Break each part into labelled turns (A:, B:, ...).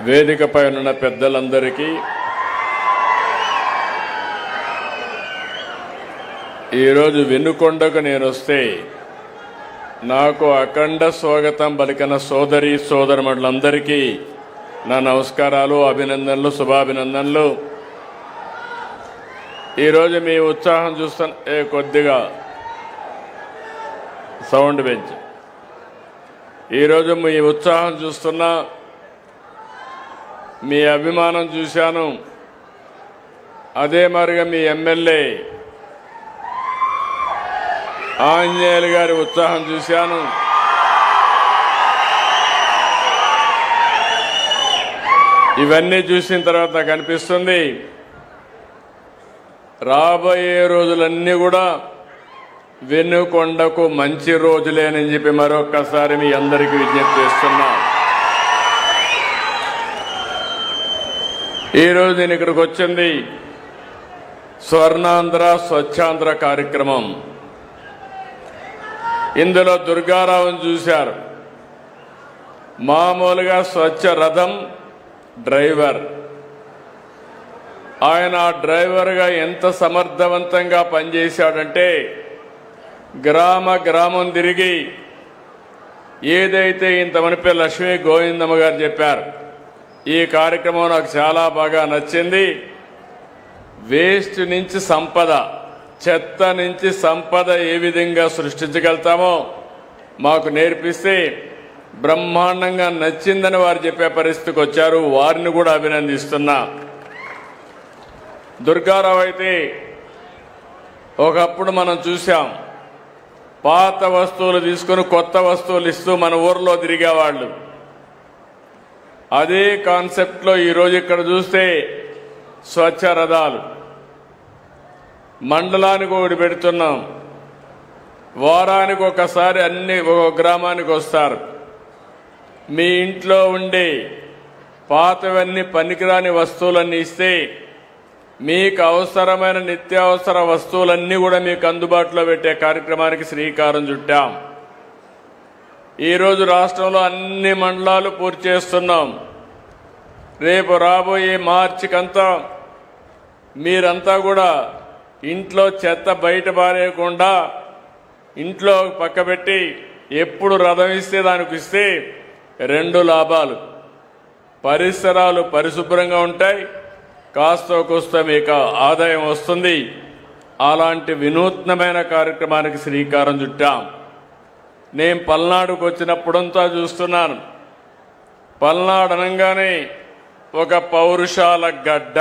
A: వేదికపై ఉన్న పెద్దలందరికీ ఈరోజు వెన్నుకొండకు నేను వస్తే నాకు అఖండ స్వాగతం పలికిన సోదరి సోదరులందరికీ నా నమస్కారాలు, అభినందనలు, శుభాభినందనలు. ఈరోజు మీ ఉత్సాహం చూస్తే కొద్దిగా సౌండ్ పెంచి ఈరోజు మీ ఉత్సాహం చూస్తున్నా, మీ అభిమానం చూశాను. అదే మరిగా మీ ఎమ్మెల్యే ఆంజనేయులు గారి ఉత్సాహం చూశాను. ఇవన్నీ చూసిన తర్వాత నాకు అనిపిస్తుంది రాబోయే రోజులన్నీ కూడా వెన్నుకొండకు మంచి రోజులేనని చెప్పి మరొక్కసారి మీ అందరికీ విజ్ఞప్తి చేస్తున్నా. ఈరోజు నేను ఇక్కడికి వచ్చింది స్వర్ణాంధ్ర స్వచ్ఛాంధ్ర కార్యక్రమం. ఇందులో దుర్గారావును చూశారు. మామూలుగా స్వచ్ఛ రథం డ్రైవర్. ఆయన డ్రైవర్గా ఎంత సమర్థవంతంగా పనిచేశాడంటే గ్రామం తిరిగి ఏదైతే ఇంతమనిపై లక్ష్మీ గోవిందమ్మ గారు చెప్పారు, ఈ కార్యక్రమం నాకు చాలా బాగా నచ్చింది. వేస్ట్ నుంచి సంపద, చెత్త నుంచి సంపద ఏ విధంగా సృష్టించగలుగుతామో మాకు నేర్పిస్తే బ్రహ్మాండంగా నచ్చిందని వారు చెప్పే పరిస్థితికి వచ్చారు. వారిని కూడా అభినందిస్తున్నా. దుర్గారావు అయితే ఒకప్పుడు మనం చూసాం, పాత వస్తువులు తీసుకుని కొత్త వస్తువులు ఇస్తూ మన ఊర్లో తిరిగేవాళ్ళు. అదే కాన్సెప్ట్లో ఈరోజు ఇక్కడ చూస్తే స్వచ్ఛ రథాలు మండలానికి ఒకటి పెడుతున్నాం. వారానికి ఒకసారి ఒక గ్రామానికి వస్తారు. మీ ఇంట్లో ఉండే పాతవన్నీ పనికిరాని వస్తువులన్నీ ఇస్తే మీకు అవసరమైన నిత్యావసర వస్తువులన్నీ కూడా మీకు అందుబాటులో పెట్టే కార్యక్రమానికి శ్రీకారం చుట్టాం. ఈరోజు రాష్ట్రంలో అన్ని మండలాలు పూర్తి చేస్తున్నాం. రేపు రాబోయే మార్చికంతా మీరంతా కూడా ఇంట్లో చెత్త బయట పారేయకుండా ఇంట్లో పక్కబెట్టి ఎప్పుడు రథం ఇస్తే దానికి ఇస్తే 2 లాభాలు. పరిసరాలు పరిశుభ్రంగా ఉంటాయి, కాస్త కోస్త మీకు ఆదాయం వస్తుంది. అలాంటి వినూత్నమైన కార్యక్రమానికి శ్రీకారం చుట్టాం. నేను పల్నాడుకు వచ్చినప్పుడంతా చూస్తున్నాను. పల్నాడు అనగానే ఒక పౌరుషాల గడ్డ.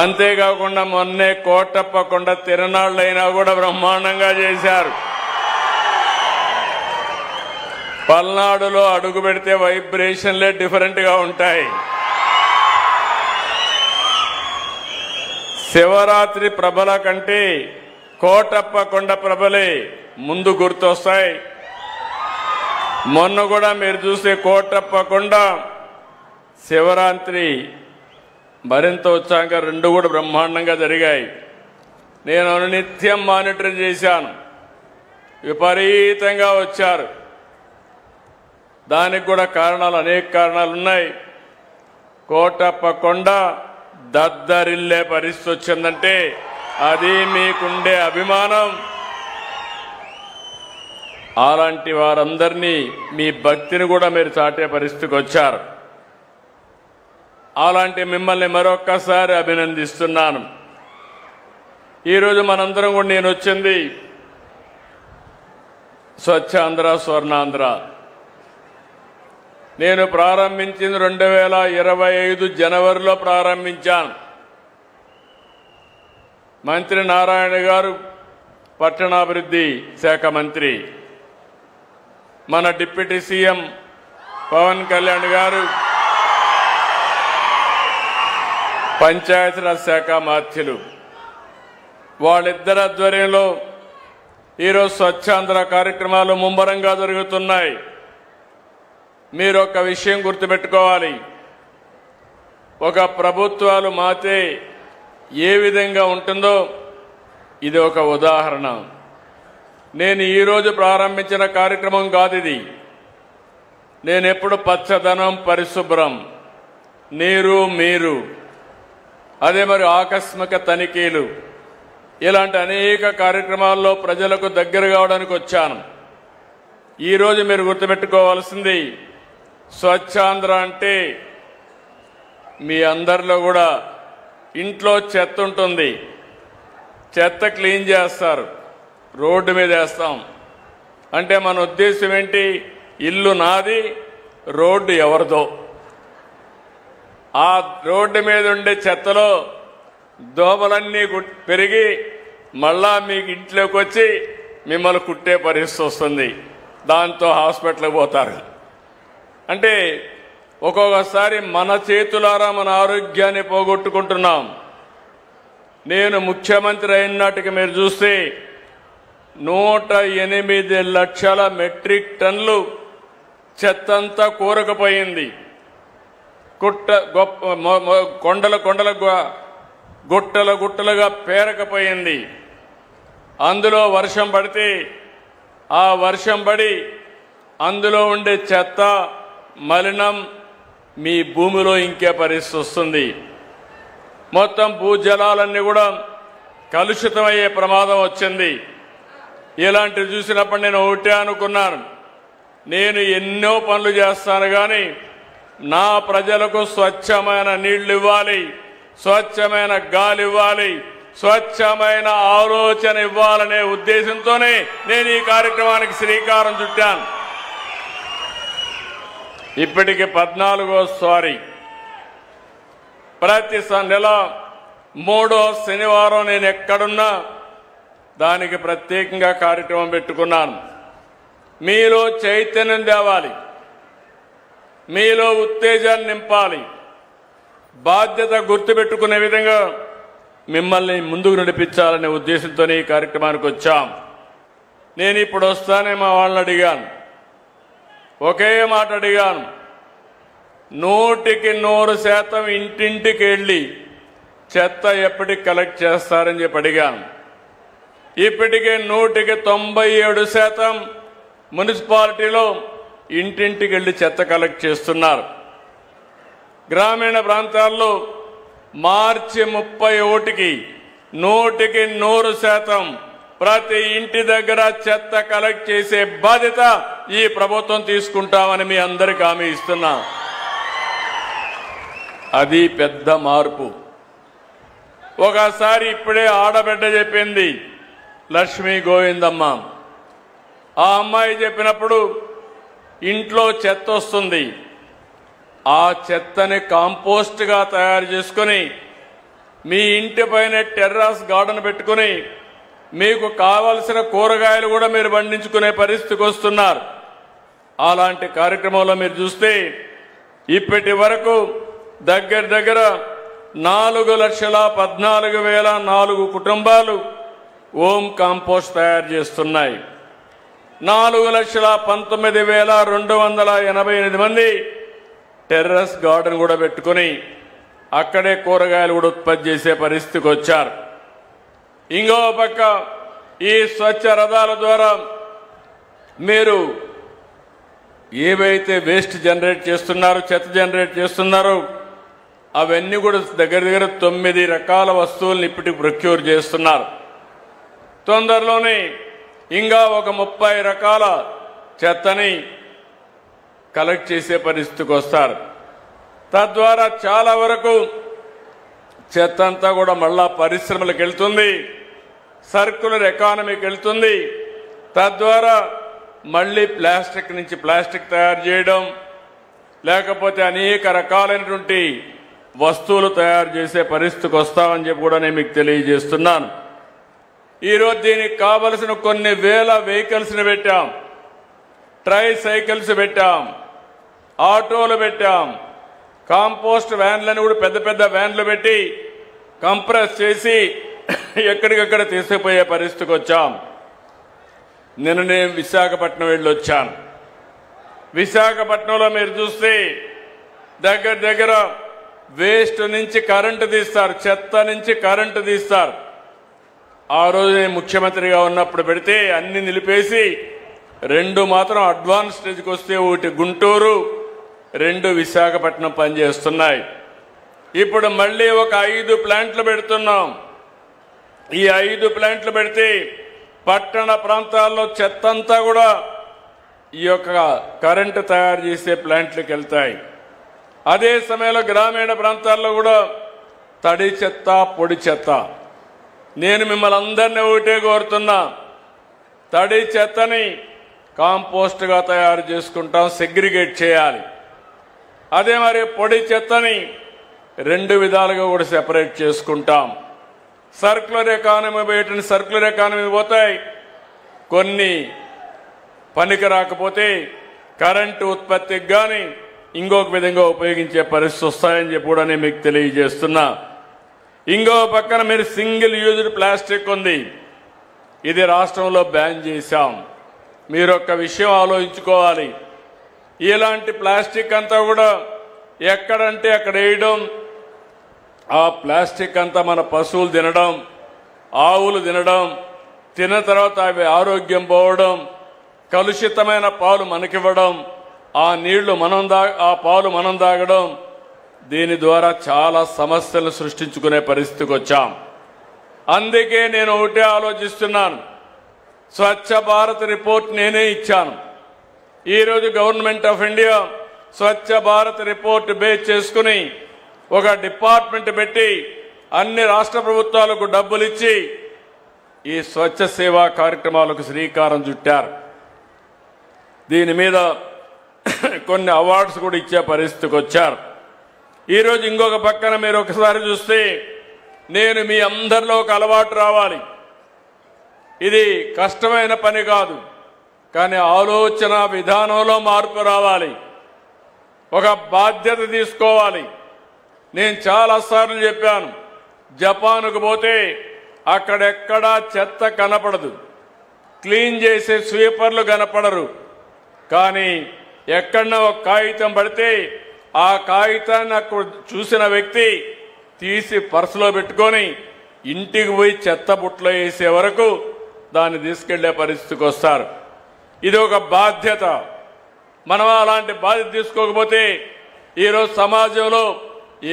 A: అంతేకాకుండా మొన్నే కోటప్ప కొండ తిరణాళ్ళైనా కూడా బ్రహ్మాండంగా చేశారు. పల్నాడులో అడుగు పెడితే వైబ్రేషన్లే డిఫరెంట్గా ఉంటాయి. శివరాత్రి ప్రభల కంటే కోటప్ప కొండ ప్రభలే ముందు గుర్తొస్తాయి. మొన్న కూడా మీరు చూసే కోటప్ప కొండ శివరాత్రి మరింత ఉత్సాహంగా 2 కూడా బ్రహ్మాండంగా జరిగాయి. నేను నిత్యం మానిటర్ చేశాను. విపరీతంగా వచ్చారు. దానికి కూడా కారణాలు, అనేక కారణాలు ఉన్నాయి. కోటప్ప కొండ దద్దరిల్లే పరిస్థితి వచ్చిందంటే అది మీకుండే అభిమానం. అలాంటి వారందరినీ మీ భక్తిని కూడా మీరు చాటే పరిస్థితికి వచ్చారు. అలాంటి మిమ్మల్ని మరొక్కసారి అభినందిస్తున్నాను. ఈరోజు మనందరం కూడా నేను వచ్చింది స్వచ్ఛాంధ్ర స్వర్ణాంధ్ర. నేను ప్రారంభించింది 2025 జనవరిలో ప్రారంభించాను. మంత్రి నారాయణ గారు పట్టణాభివృద్ధి శాఖ మంత్రి, మన డిప్యూటీ సీఎం పవన్ కళ్యాణ్ గారు పంచాయతీరాజ్ శాఖ మాధ్యులు, వాళ్ళిద్దరి ఆధ్వర్యంలో ఈరోజు స్వచ్ఛాంధ్ర కార్యక్రమాలు ముమ్మరంగా జరుగుతున్నాయి. మీరు ఒక విషయం గుర్తుపెట్టుకోవాలి. ఒక ప్రభుత్వాలు మాతే ఏ విధంగా ఉంటుందో ఇది ఒక ఉదాహరణ. నేను ఈరోజు ప్రారంభించిన కార్యక్రమం కాదు ఇది. నేను ఎప్పుడు పచ్చదనం, పరిశుభ్రం, నీరు, మీరు, అదే మరి ఆకస్మిక తనిఖీలు, ఇలాంటి అనేక కార్యక్రమాల్లో ప్రజలకు దగ్గర కావడానికి వచ్చాను. ఈరోజు మీరు గుర్తుపెట్టుకోవాల్సింది, స్వచ్ఛాంధ్ర అంటే మీ అందరిలో కూడా ఇంట్లో చెత్త ఉంటుంది, చెత్త క్లీన్ చేస్తారు, రోడ్డు మీద వేస్తాం. అంటే మన ఉద్దేశం ఏంటి? ఇల్లు నాది, రోడ్డు ఎవరిదో. ఆ రోడ్డు మీద ఉండే చెత్తలో దోమలన్నీ పెరిగి మళ్ళా మీకు ఇంట్లోకి వచ్చి మిమ్మల్ని కుట్టే పరిస్థితి వస్తుంది. దాంతో హాస్పిటల్కి పోతారు. అంటే ఒక్కొక్కసారి మన చేతులారా మన ఆరోగ్యాన్ని పోగొట్టుకుంటున్నాం. నేను ముఖ్యమంత్రి అయిన నాటికి మీరు చూస్తే 108 లక్షల మెట్రిక్ టన్నులు చెత్తంతా కూరకపోయింది. కొండల గుట్టల గుట్టలుగా పేరకపోయింది. అందులో వర్షం పడితే ఆ వర్షం పడి అందులో ఉండే చెత్త, మలినం మీ భూమిలో ఇంకే పరిస్థితి వస్తుంది. మొత్తం భూజలాలన్నీ కూడా కలుషితమయ్యే ప్రమాదం వచ్చింది. ఇలాంటివి చూసినప్పుడు నేను ఒకటే అనుకున్నాను, నేను ఎన్నో పనులు చేస్తాను కానీ నా ప్రజలకు స్వచ్ఛమైన నీళ్లు ఇవ్వాలి, స్వచ్ఛమైన గాలి ఇవ్వాలి, స్వచ్ఛమైన ఆలోచన ఇవ్వాలనే ఉద్దేశంతోనే నేను ఈ కార్యక్రమానికి శ్రీకారం చుట్టాను. ఇప్పటికి 14వ ప్రతి నెల 3వ శనివారం నేను ఎక్కడున్నా దానికి ప్రత్యేకంగా కార్యక్రమం పెట్టుకున్నాను. మీలో చైతన్యం తేవాలి, మీలో ఉత్తేజాన్ని నింపాలి, బాధ్యత గుర్తుపెట్టుకునే విధంగా మిమ్మల్ని ముందుకు నడిపించాలనే ఉద్దేశంతో ఈ కార్యక్రమానికి వచ్చాం. నేను ఇప్పుడు వస్తానే మా వాళ్ళని అడిగాను, ఒకే మాట అడిగాను, 100% ఇంటింటికి వెళ్ళి చెత్త ఎప్పటికి కలెక్ట్ చేస్తారని చెప్పి అడిగాను. ఇప్పటికే 97% మున్సిపాలిటీలో ఇంటింటికి వెళ్ళి చెత్త కలెక్ట్ చేస్తున్నారు. గ్రామీణ ప్రాంతాల్లో మార్చి 31కి 100% ప్రతి ఇంటి దగ్గర చెత్త కలెక్ట్ చేసే బాధ్యత ఈ ప్రభుత్వం తీసుకుంటామని మీ అందరికీ హామీ ఇస్తున్నా. అది పెద్ద మార్పు. ఒకసారి ఇప్పుడే ఆడబిడ్డ చెప్పింది, లక్ష్మీ గోవిందమ్మ. ఆ అమ్మాయి చెప్పినప్పుడు ఇంట్లో చెత్త వస్తుంది, ఆ చెత్తని కాంపోస్ట్గా తయారు చేసుకుని మీ ఇంటి పైన టెర్రస్ గార్డెన్ పెట్టుకుని మీకు కావలసిన కూరగాయలు కూడా మీరు పండించుకునే పరిస్థితికి వస్తున్నారు. అలాంటి కార్యక్రమంలో మీరు చూస్తే ఇప్పటి వరకు దగ్గర 4,14,004 కుటుంబాలు హోమ్ కాంపోస్ట్ తయారు చేస్తున్నాయి. 4,19,288 మంది టెర్రస్ గార్డెన్ కూడా పెట్టుకుని అక్కడే కూరగాయలు కూడా ఉత్పత్తి చేసే పరిస్థితికి వచ్చారు. ఇంకో పక్క ఈ స్వచ్ఛ రథాల ద్వారా మీరు ఏవైతే వేస్ట్ జనరేట్ చేస్తున్నారో, చెత్త జనరేట్ చేస్తున్నారో, అవన్నీ కూడా దగ్గర 9 రకాల వస్తువులను ఇప్పటికి ప్రొక్యూర్ చేస్తున్నారు. తొందరలోనే ఇంకా ఒక 30 రకాల చెత్తని కలెక్ట్ చేసే పరిస్థితికి వస్తారు. తద్వారా చాలా వరకు చెత్త అంతా కూడా మళ్ళా పరిశ్రమలకు వెళ్తుంది, సర్క్యులర్ ఎకానమీకి వెళ్తుంది. తద్వారా మళ్ళీ ప్లాస్టిక్ నుంచి ప్లాస్టిక్ తయారు చేయడం, లేకపోతే అనేక రకాలైనటువంటి వస్తువులు తయారు చేసే పరిస్థితికి వస్తామని చెప్పి కూడా నేను మీకు తెలియజేస్తున్నాను. ఈరోజు దీనికి కావలసిన కొన్ని వేల వెహికల్స్ని పెట్టాం, ట్రై సైకిల్స్ పెట్టాం, ఆటోలు పెట్టాం, కాంపోస్ట్ వ్యాన్లను కూడా పెద్ద పెద్ద వ్యాన్లు పెట్టి కంప్రెస్ చేసి ఎక్కడికక్కడ తీసుకుపోయే పరిస్థితికి వచ్చాం. నిన్న నేను విశాఖపట్నం వెళ్ళొచ్చాను. విశాఖపట్నంలో మీరు చూస్తే దగ్గర వేస్ట్ నుంచి కరెంటు తీస్తారు, చెత్త నుంచి కరెంటు తీస్తారు. ఆ రోజు నేను ముఖ్యమంత్రిగా ఉన్నప్పుడు పెడితే అన్ని నిలిపేసి 2 మాత్రం అడ్వాన్స్ స్టేజ్కి వస్తే ఒకటి గుంటూరు, 2 విశాఖపట్నం పనిచేస్తున్నాయి. ఇప్పుడు మళ్ళీ ఒక 5 ప్లాంట్లు పెడుతున్నాం. ఈ 5 ప్లాంట్లు పెడితే పట్టణ ప్రాంతాల్లో చెత్తంతా కూడా ఈ యొక్క కరెంటు తయారు చేసే ప్లాంట్లకు వెళ్తాయి. అదే సమయంలో గ్రామీణ ప్రాంతాల్లో కూడా తడి చెత్త, పొడి చెత్త. నేను మిమ్మల్ని అందరినీ ఒకటే కోరుతున్నా, తడి చెత్తని కాంపోస్ట్గా తయారు చేసుకుంటాం, సెగ్రిగేట్ చేయాలి. అదే మరి పొడి చెత్తని 2 విధాలుగా కూడా సెపరేట్ చేసుకుంటాం. సర్క్యులర్ ఎకానమీ బయట సర్క్యులర్ ఎకానమీ పోతాయి, కొన్ని పనికి రాకపోతే కరెంటు ఉత్పత్తికి కానీ ఇంకొక విధంగా ఉపయోగించే పరిస్థితి వస్తాయని చెప్పి కూడా నేను మీకు తెలియజేస్తున్నా. ఇంకో పక్కన మీరు సింగిల్ యూజ్డ్ ప్లాస్టిక్ ఉంది, ఇది రాష్ట్రంలో బ్యాన్ చేశాం. మీరు ఒక్క విషయం ఆలోచించుకోవాలి, ఇలాంటి ప్లాస్టిక్ అంతా కూడా ఎక్కడంటే అక్కడ వేయడం, ఆ ప్లాస్టిక్ అంతా మన పశువులు తినడం, ఆవులు తినడం, తిన్న తర్వాత అవి ఆరోగ్యం పోవడం, కలుషితమైన పాలు మనకివ్వడం, ఆ నీళ్లు ఆ పాలు మనం తాగడం, దీని ద్వారా చాలా సమస్యలు సృష్టించుకునే పరిస్థితికి వచ్చాం. అందుకే నేను ఒకటే ఆలోచిస్తున్నాను, స్వచ్ఛ భారత్ రిపోర్ట్ నేనే ఇచ్చాను. ఈరోజు government of India Swachh Bharat report base చేసుకుని ఒక డిపార్ట్మెంట్ పెట్టి అన్ని రాష్ట్ర ప్రభుత్వాలకు డబ్బులు ఇచ్చి ఈ స్వచ్ఛ సేవా కార్యక్రమాలకు శ్రీకారం చుట్టారు. దీని మీద కొన్ని అవార్డ్స్ కూడా ఇచ్చే పరిస్థితికి వచ్చారు. ఈరోజు ఇంకొక పక్కన మీరు ఒకసారి చూస్తే, నేను మీ అందరిలో ఒక అలవాటు రావాలి. ఇది కష్టమైన పని కాదు, కానీ ఆలోచన విధానంలో మార్పు రావాలి, ఒక బాధ్యత తీసుకోవాలి. నేను చాలాసార్లు చెప్పాను, జపాన్కు పోతే అక్కడెక్కడా చెత్త కనపడదు, క్లీన్ చేసే స్వీపర్లు కనపడరు. కానీ ఎక్కడన్నా ఒక కాగితం పడితే ఆ కాగితాన్ని అక్కడ చూసిన వ్యక్తి తీసి పర్సులో పెట్టుకొని ఇంటికి పోయి చెత్త బుట్టలో వేసే వరకు దాన్ని తీసుకెళ్లే పరిస్థితికి వస్తారు. ఇది ఒక బాధ్యత. మనం అలాంటి బాధ్యత తీసుకోకపోతే ఈరోజు సమాజంలో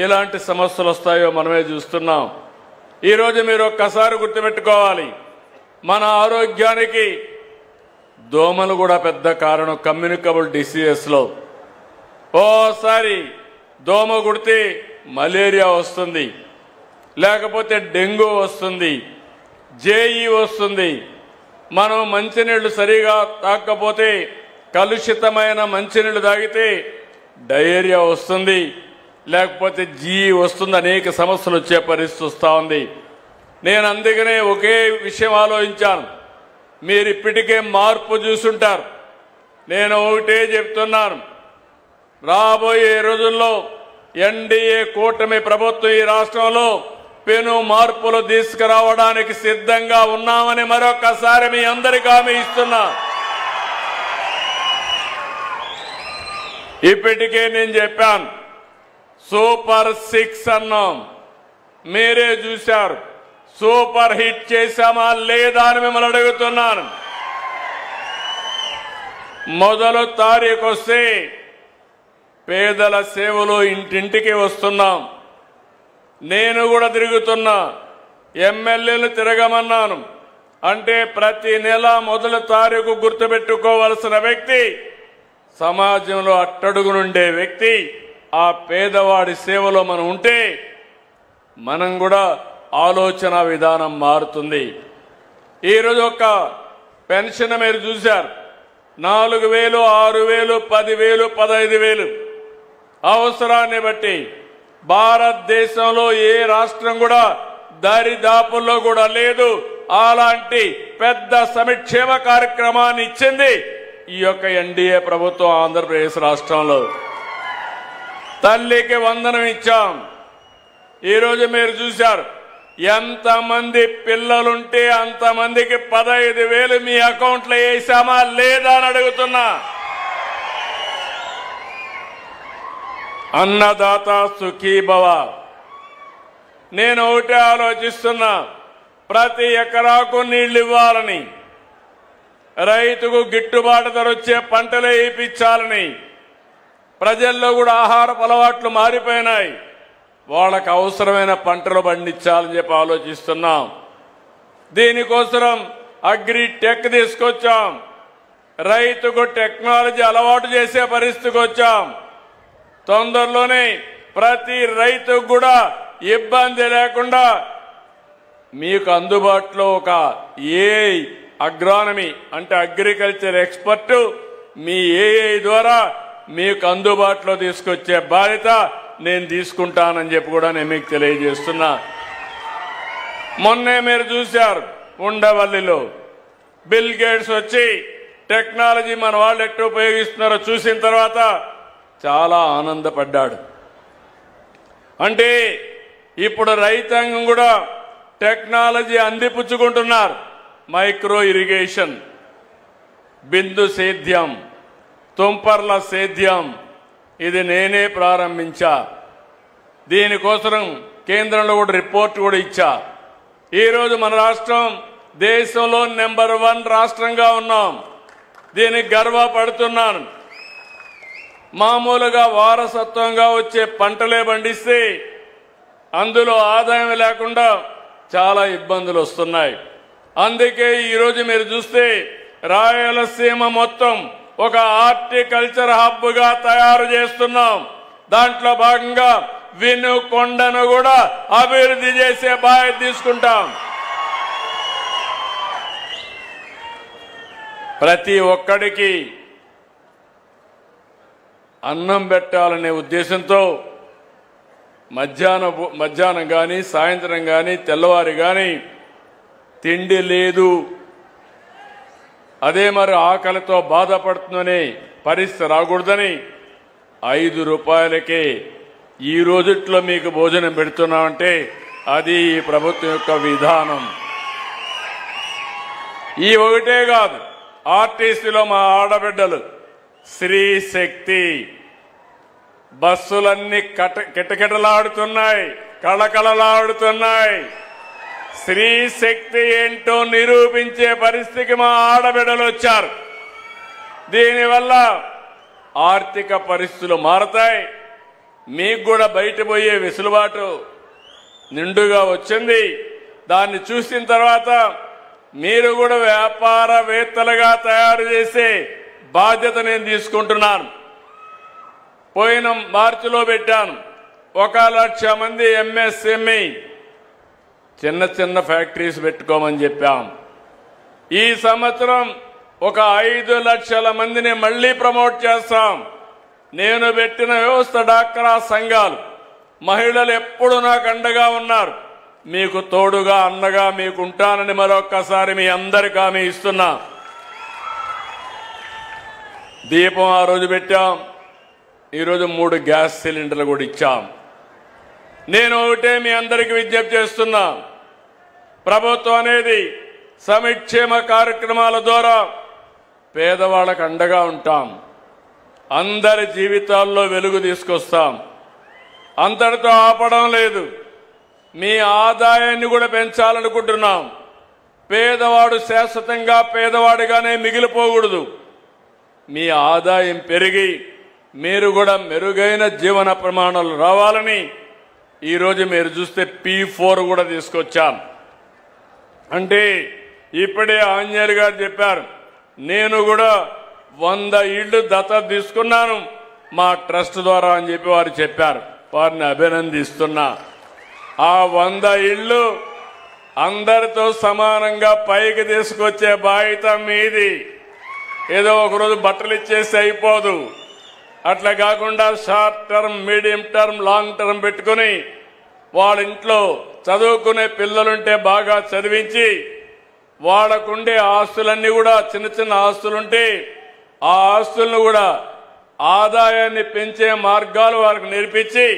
A: ఎలాంటి సమస్యలు వస్తాయో మనమే చూస్తున్నాం. ఈరోజు మీరు ఒక్కసారి గుర్తుపెట్టుకోవాలి, మన ఆరోగ్యానికి దోమలు కూడా పెద్ద కారణం. కమ్యూనికబుల్ డిసీజెస్లో ఓసారి దోమ కుడితే మలేరియా వస్తుంది, లేకపోతే డెంగ్యూ వస్తుంది, జేఈ వస్తుంది. మనం మంచినీళ్లు సరిగా తాగకపోతే, కలుషితమైన మంచినీళ్లు తాగితే డయేరియా వస్తుంది, లేకపోతే జీఈ వస్తుంది. అనేక సమస్యలు వచ్చే పరిస్థితి వస్తూ ఉంది. నేను అందుకనే ఒకే విషయం ఆలోచించాను. మీరు ఇప్పటికే మార్పు చూసుంటారు. నేను ఒకటే చెప్తున్నాను, రాబోయే రోజుల్లో ఎన్డీఏ కూటమి ప్రభుత్వం ఈ రాష్ట్రంలో పెను మార్పులు తీసుకురావడానికి సిద్ధంగా ఉన్నామని మరొకసారి మీ అందరికీ హామీ ఇస్తున్నా. ఇప్పటికే నేను చెప్పాను, సూపర్ 6 అన్నాం, మీరే చూశారు. సూపర్ హిట్ చేశామా లేదా అని మిమ్మల్ని అడుగుతున్నాను. మొదలు తారీఖు వస్తే పేదల సేవలు ఇంటింటికి వస్తున్నాం. నేను కూడా తిరుగుతున్నా, ఎమ్మెల్యేలు తిరగమన్నాను. అంటే ప్రతి నెల మొదటి తారీఖు గుర్తుపెట్టుకోవాల్సిన వ్యక్తి, సమాజంలో అట్టడుగునుండే వ్యక్తి, ఆ పేదవాడి సేవలో మనం ఉంటే మనం కూడా ఆలోచన విధానం మారుతుంది. ఈరోజు ఒక పెన్షన్ మీరు చూశారు, 4,000, 6,000, 10,000, 15,000 అవసరాన్ని బట్టి. భారతదేశంలో ఏ రాష్ట్రం కూడా దరిదాపుల్లో కూడా లేదు అలాంటి పెద్ద సంక్షేమ కార్యక్రమాన్ని ఇచ్చింది ఈ యొక్క ఎన్డీఏ ప్రభుత్వం. ఆంధ్రప్రదేశ్ రాష్ట్రంలో తల్లికి వందనం ఇచ్చాం. ఈరోజు మీరు చూశారు, ఎంతమంది పిల్లలుంటే అంతమందికి 15,000 మీ అకౌంట్లో వేసామా లేదా అని అడుగుతున్నా. అన్నదాత సుఖీభవ. నేను ఒకటే ఆలోచిస్తున్నా, ప్రతి ఎకరాకు నీళ్లు ఇవ్వాలని, రైతుకు గిట్టుబాటు ధర వచ్చే పంటలే వేయించాలని, ప్రజల్లో కూడా ఆహారపు అలవాట్లు మారిపోయినాయి, వాళ్ళకు అవసరమైన పంటలు పండించాలని చెప్పి ఆలోచిస్తున్నాం. దీనికోసం అగ్రి టెక్ తీసుకొచ్చాం. రైతుకు టెక్నాలజీ అలవాటు చేసే పరిస్థితికి వచ్చాం. తొందరలోనే ప్రతి రైతుకు కూడా ఇబ్బంది లేకుండా మీకు అందుబాటులో ఒక ఏఐ అగ్రానమీ అంటే అగ్రికల్చర్ ఎక్స్పర్ట్ మీ ఏఐ ద్వారా మీకు అందుబాటులో తీసుకొచ్చే బాధ్యత నేను తీసుకుంటానని చెప్పి కూడా నేను మీకు తెలియజేస్తున్నా. మొన్నే మీరు చూశారు ఉండవల్లిలో బిల్ గేట్స్ వచ్చి టెక్నాలజీ మన వాళ్ళు ఎట్లా ఉపయోగిస్తున్నారో చూసిన తర్వాత చాలా ఆనందపడ్డాడు. అంటే ఇప్పుడు రైతాంగం కూడా టెక్నాలజీ అందిపుచ్చుకుంటున్నారు. మైక్రో ఇరిగేషన్, బిందు సేద్యం, తుంపర్ల సేద్యం ఇది నేనే ప్రారంభించా. దీనికోసం కేంద్రంలో కూడా రిపోర్ట్ కూడా ఇచ్చా. ఈరోజు మన రాష్ట్రం దేశంలో నెంబర్ 1 రాష్ట్రంగా ఉన్నాం. దీనికి గర్వపడుతున్నాను. మామూలుగా వారసత్వంగా వచ్చే పంటలే పండిస్తే అందులో ఆదాయం లేకుండా చాలా ఇబ్బందులు వస్తున్నాయి. అందుకే ఈరోజు మీరు చూస్తే రాయలసీమ మొత్తం ఒక హార్టికల్చర్ హబ్ గా తయారు చేస్తున్నాం. దాంట్లో భాగంగా వినుకొండను కూడా అభివృద్ధి చేసే బాధ్యత తీసుకుంటాం. ప్రతి ఒక్కడికి అన్నం పెట్టాలనే ఉద్దేశంతో మధ్యాహ్నం కానీ సాయంత్రం కానీ తెల్లవారి కానీ తిండి లేదు, అదే మరి ఆకలితో బాధపడుతుందనే పరిస్థితి రాకూడదని 5 రూపాయలకే ఈ రోజుట్లో మీకు భోజనం పెడుతున్నామంటే అది ఈ ప్రభుత్వం యొక్క విధానం. ఈ ఒకటే కాదు, ఆర్టీసీలో మా ఆడబిడ్డలు శ్రీ శక్తి బస్సులన్నీ కిటకిటలాడుతున్నాయి, కళకళలాడుతున్నాయి. శ్రీ శక్తి ఏంటో నిరూపించే పరిస్థితికి మా ఆడబిడ్డలు వచ్చారు. దీనివల్ల ఆర్థిక పరిస్థితులు మారతాయి. మీకు కూడా బయట పోయే వెసులుబాటు నిండుగా వచ్చింది. దాన్ని చూసిన తర్వాత మీరు కూడా వ్యాపారవేత్తలుగా తయారు చేసే బాధ్యత నేను తీసుకుంటున్నాను. పోయిన మార్చిలో పెట్టాను 1,00,000 మంది ఎంఎస్ఎంఈ చిన్న చిన్న ఫ్యాక్టరీస్ పెట్టుకోమని చెప్పాం. ఈ సంవత్సరం ఒక 5 లక్షల మందిని మళ్లీ ప్రమోట్ చేస్తాం. నేను పెట్టిన వ్యవస్థ డాక్రా సంఘాలు మహిళలు ఎప్పుడు నాకు అండగా ఉన్నారు. మీకు తోడుగా అన్నగా మీకు ఉంటానని మరొక్కసారి మీ అందరికీ హామీ ఇస్తున్నా. దీపం ఆ రోజు పెట్టాం. ఈరోజు 3 గ్యాస్ సిలిండర్లు కూడా ఇచ్చాం. నేను ఒకటే మీ అందరికీ విజ్ఞప్తి చేస్తున్నా, ప్రభుత్వం అనేది సంక్షేమ కార్యక్రమాల ద్వారా పేదవాళ్ళకు అండగా ఉంటాం. అందరి జీవితాల్లో వెలుగు తీసుకొస్తాం. అంతటితో ఆపడం లేదు, మీ ఆదాయాన్ని కూడా పెంచాలనుకుంటున్నాం. పేదవాడు శాశ్వతంగా పేదవాడిగానే మిగిలిపోకూడదు. మీ ఆదాయం పెరిగి మీరు కూడా మెరుగైన జీవన ప్రమాణాలు రావాలని ఈరోజు మీరు చూస్తే P4 కూడా తీసుకొచ్చాం. అంటే ఇప్పుడే ఆంజనేయులు గారు చెప్పారు, నేను కూడా 100 ఇళ్లు దత్తత తీసుకున్నాను మా ట్రస్ట్ ద్వారా అని చెప్పి వారు చెప్పారు. వారిని అభినందిస్తున్నా. ఆ 100 ఇళ్లు అందరితో సమానంగా పైకి తీసుకొచ్చే బాధ్యత మీది. ఏదో ఒకరోజు బట్టలు ఇచ్చేసి అయిపోదు. అట్లా కాకుండా short term, medium term, long term పెట్టుకుని వాళ్ళ ఇంట్లో చదువుకునే పిల్లలుంటే బాగా చదివించి వాళ్ళకుండే ఆస్తులన్నీ కూడా చిన్న చిన్న ఆస్తులుంటే ఆ ఆస్తులను కూడా ఆదాయాన్ని పెంచే మార్గాలు వారికి నేర్పించి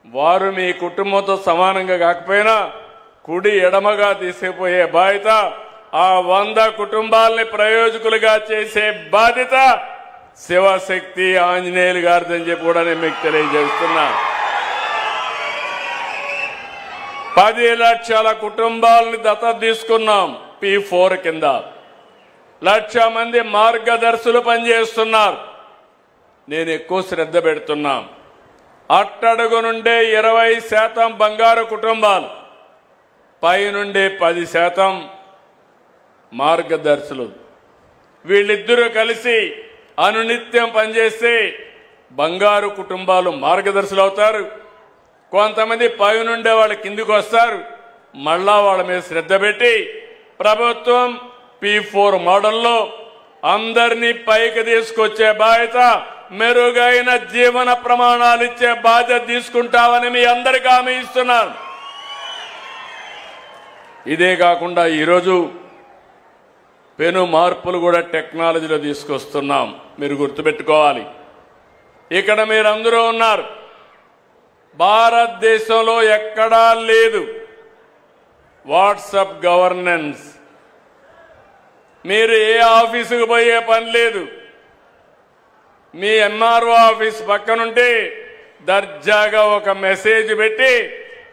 A: వారు మీ కుటుంబంతో సమానంగా కాకపోయినా కుడి ఎడమగా తీసుకుపోయే బాధ్యత, ఆ 100 కుటుంబాలని ప్రయోజకులుగా చేసే బాధ్యత శివశక్తి ఆంజనేయులు గారిదని చెప్పి కూడా నేను మీకు తెలియజేస్తున్నా. 10 లక్షల కుటుంబాలని దత్తత తీసుకున్నాం. P4 కింద 1,00,000 మంది మార్గదర్శులు పనిచేస్తున్నారు. నేను ఎక్కువ శ్రద్ధ పెడుతున్నా. అట్టడుగు నుండే 20% బంగారు కుటుంబాలు, పై నుండి 10% మార్గదర్శులు. వీళ్ళిద్దరూ కలిసి అనునిత్యం పనిచేస్తే బంగారు కుటుంబాలు మార్గదర్శులు అవుతారు. కొంతమంది పై నుండే వాళ్ళ కిందికి వస్తారు. మళ్ళా వాళ్ళ మీద శ్రద్ధ పెట్టి ప్రభుత్వం P4 మోడల్లో అందరినీ పైకి తీసుకొచ్చే బాధ్యత, మెరుగైన జీవన ప్రమాణాలు ఇచ్చే బాధ్యత తీసుకుంటామని మీ అందరికీ హామీ ఇస్తున్నాను. ఇదే కాకుండా ఈరోజు పెను మార్పులు కూడా టెక్నాలజీలో తీసుకొస్తున్నాం. మీరు గుర్తుపెట్టుకోవాలి. ఇక్కడ మీరందరూ ఉన్నారు. భారతదేశంలో ఎక్కడా లేదు వాట్సాప్ గవర్నెన్స్. మీరు ఏ ఆఫీసుకు పోయే పని లేదు. మీ MRO ఆఫీస్ పక్కనుంటే దర్జాగా ఒక మెసేజ్ పెట్టి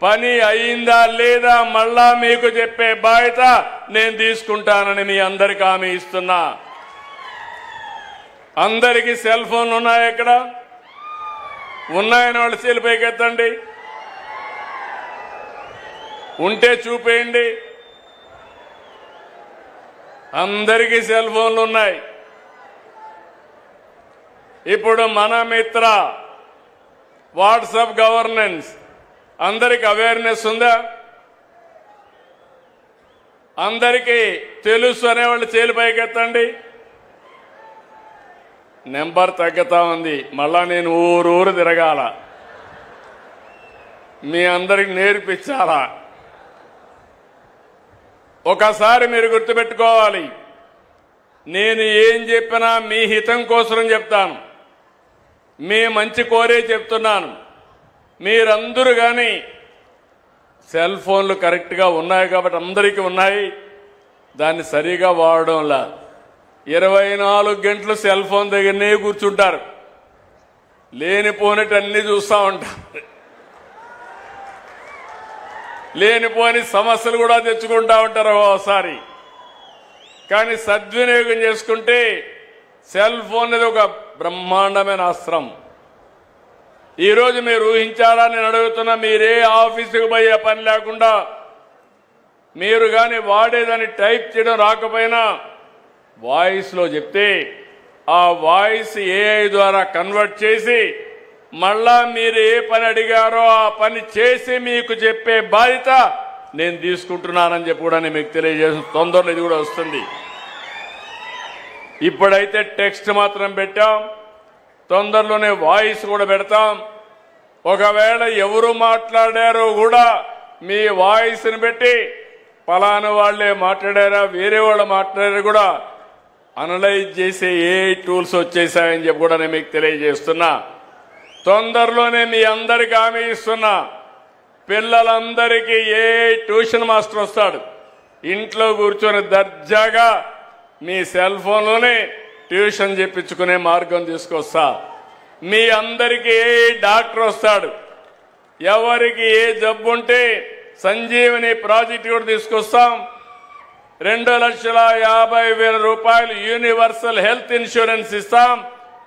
A: పని అయిందా లేదా మళ్ళా మీకు చెప్పే బాధ్యత నేను తీసుకుంటానని మీ అందరికీ హామీ ఇస్తున్నా. అందరికీ సెల్ ఫోన్లు ఉన్నాయి. ఎక్కడ ఉన్నాయని వాళ్ళు సెల్ పైకి ఎత్తండి. ఉంటే చూపేయండి. అందరికీ సెల్ ఫోన్లు ఉన్నాయి. ఇప్పుడు మన మిత్ర వాట్సాప్ గవర్నెన్స్ అందరికి అవేర్నెస్ ఉందా? అందరికీ తెలుసు అనేవాళ్ళు చేలు పైకెత్తండి. నెంబర్ తగ్గుతా ఉంది. మళ్ళా నేను ఊరూరు తిరగాల, మీ అందరికి నేర్పించాలా. ఒకసారి మీరు గుర్తుపెట్టుకోవాలి, నేను ఏం చెప్పినా మీ హితం కోసం చెప్తాను, మీ మంచి కోరే చెప్తున్నాను. మీరందరూ కానీ సెల్ ఫోన్లు కరెక్ట్గా ఉన్నాయి కాబట్టి అందరికీ ఉన్నాయి, దాన్ని సరిగా వాడడంలా 24 గంటలు సెల్ ఫోన్ దగ్గరనే కూర్చుంటారు. లేనిపోనిటి అన్ని చూస్తూ ఉంటారు. లేనిపోని సమస్యలు కూడా తెచ్చుకుంటూ ఉంటారు ఒకసారి. కానీ సద్వినియోగం చేసుకుంటే సెల్ ఫోన్ అనేది ఒక బ్రహ్మాండమైన అస్త్రం. ఈరోజు మీరు ఊహించారా? నేను అడుగుతున్నా, మీరే ఆఫీసుకు పోయే పని లేకుండా మీరు కానీ వాడేదాన్ని టైప్ చేయడం రాకపోయినా వాయిస్లో చెప్తే ఆ వాయిస్ AI ద్వారా కన్వర్ట్ చేసి మళ్ళా మీరు ఏ పని అడిగారో ఆ పని చేసి మీకు చెప్పే బాధ్యత నేను తీసుకుంటున్నానని చెప్పి కూడా మీకు తెలియజేసిన తొందరలో ఇది కూడా వస్తుంది. ఇప్పుడైతే టెక్స్ట్ మాత్రం పెట్టాం, తొందరలోనే వాయిస్ కూడా పెడతాం. ఒకవేళ ఎవరు మాట్లాడారో కూడా మీ వాయిస్ని పెట్టి పలానా వాళ్లే మాట్లాడారా వేరే వాళ్ళు మాట్లాడారా కూడా అనలైజ్ చేసే టూల్స్ వచ్చేసాయని చెప్పి కూడా నేను మీకు తెలియజేస్తున్నా. తొందరలోనే మీ అందరికీ హామీ ఇస్తున్నా, పిల్లలందరికీ ట్యూషన్ మాస్టర్ వస్తాడు. ఇంట్లో కూర్చొని దర్జాగా మీ సెల్ ఫోన్లోనే ట్యూషన్ చెప్పించుకునే మార్గం తీసుకొస్తా. మీ అందరికీ డాక్టర్ వస్తాడు. ఎవరికి ఏ జబ్బు ఉంటే సంజీవని ప్రాజెక్ట్ కూడా తీసుకొస్తాం. 2,50,000 రూపాయలు యూనివర్సల్ హెల్త్ ఇన్సూరెన్స్ ఇస్తాం.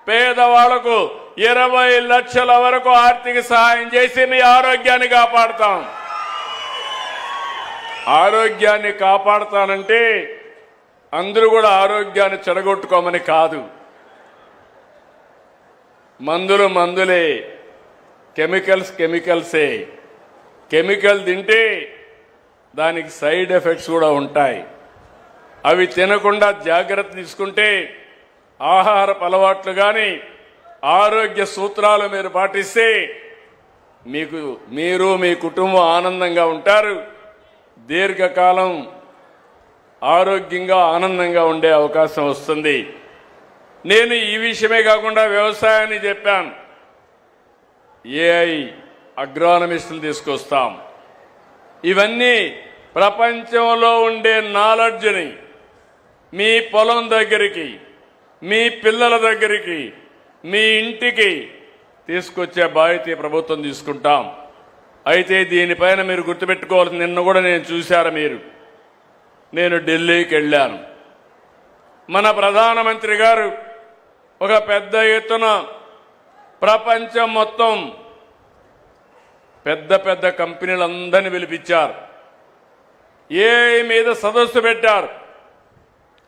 A: పేదవాళ్లకు 20 లక్షల వరకు ఆర్థిక సహాయం చేసి మీ ఆరోగ్యాన్ని కాపాడుతాం. ఆరోగ్యాన్ని కాపాడుతానంటే అందరూ కూడా ఆరోగ్యాన్ని చెడగొట్టుకోమని కాదు. మందులు మందులే, కెమికల్సే. కెమికల్ తింటే దానికి సైడ్ ఎఫెక్ట్స్ కూడా ఉంటాయి. అవి తినకుండా జాగ్రత్త తీసుకుంటే ఆహారపు అలవాట్లు కానీ ఆరోగ్య సూత్రాలు మీరు పాటిస్తే మీరు మీ కుటుంబం ఆనందంగా ఉంటారు. దీర్ఘకాలం ఆరోగ్యంగా ఆనందంగా ఉండే అవకాశం వస్తుంది. నేను ఈ విషయమే కాకుండా వ్యవసాయాన్ని చెప్పాను. AI అగ్రానమిస్టులు తీసుకొస్తాం. ఇవన్నీ ప్రపంచంలో ఉండే నాలెడ్జ్ని మీ పొలం దగ్గరికి, మీ పిల్లల దగ్గరికి, మీ ఇంటికి తీసుకొచ్చే బాధ్యత ప్రభుత్వం తీసుకుంటాం. అయితే దీనిపైన మీరు గుర్తుపెట్టుకోవాల్సింది, నిన్న కూడా నేను చూశారు మీరు, నేను ఢిల్లీకి వెళ్ళాను. మన ప్రధానమంత్రి గారు ఒక పెద్ద ఎత్తున ప్రపంచం మొత్తం పెద్ద పెద్ద కంపెనీలందరినీ పిలిపించారు. ఏఐ మీద సదస్సు పెట్టారు.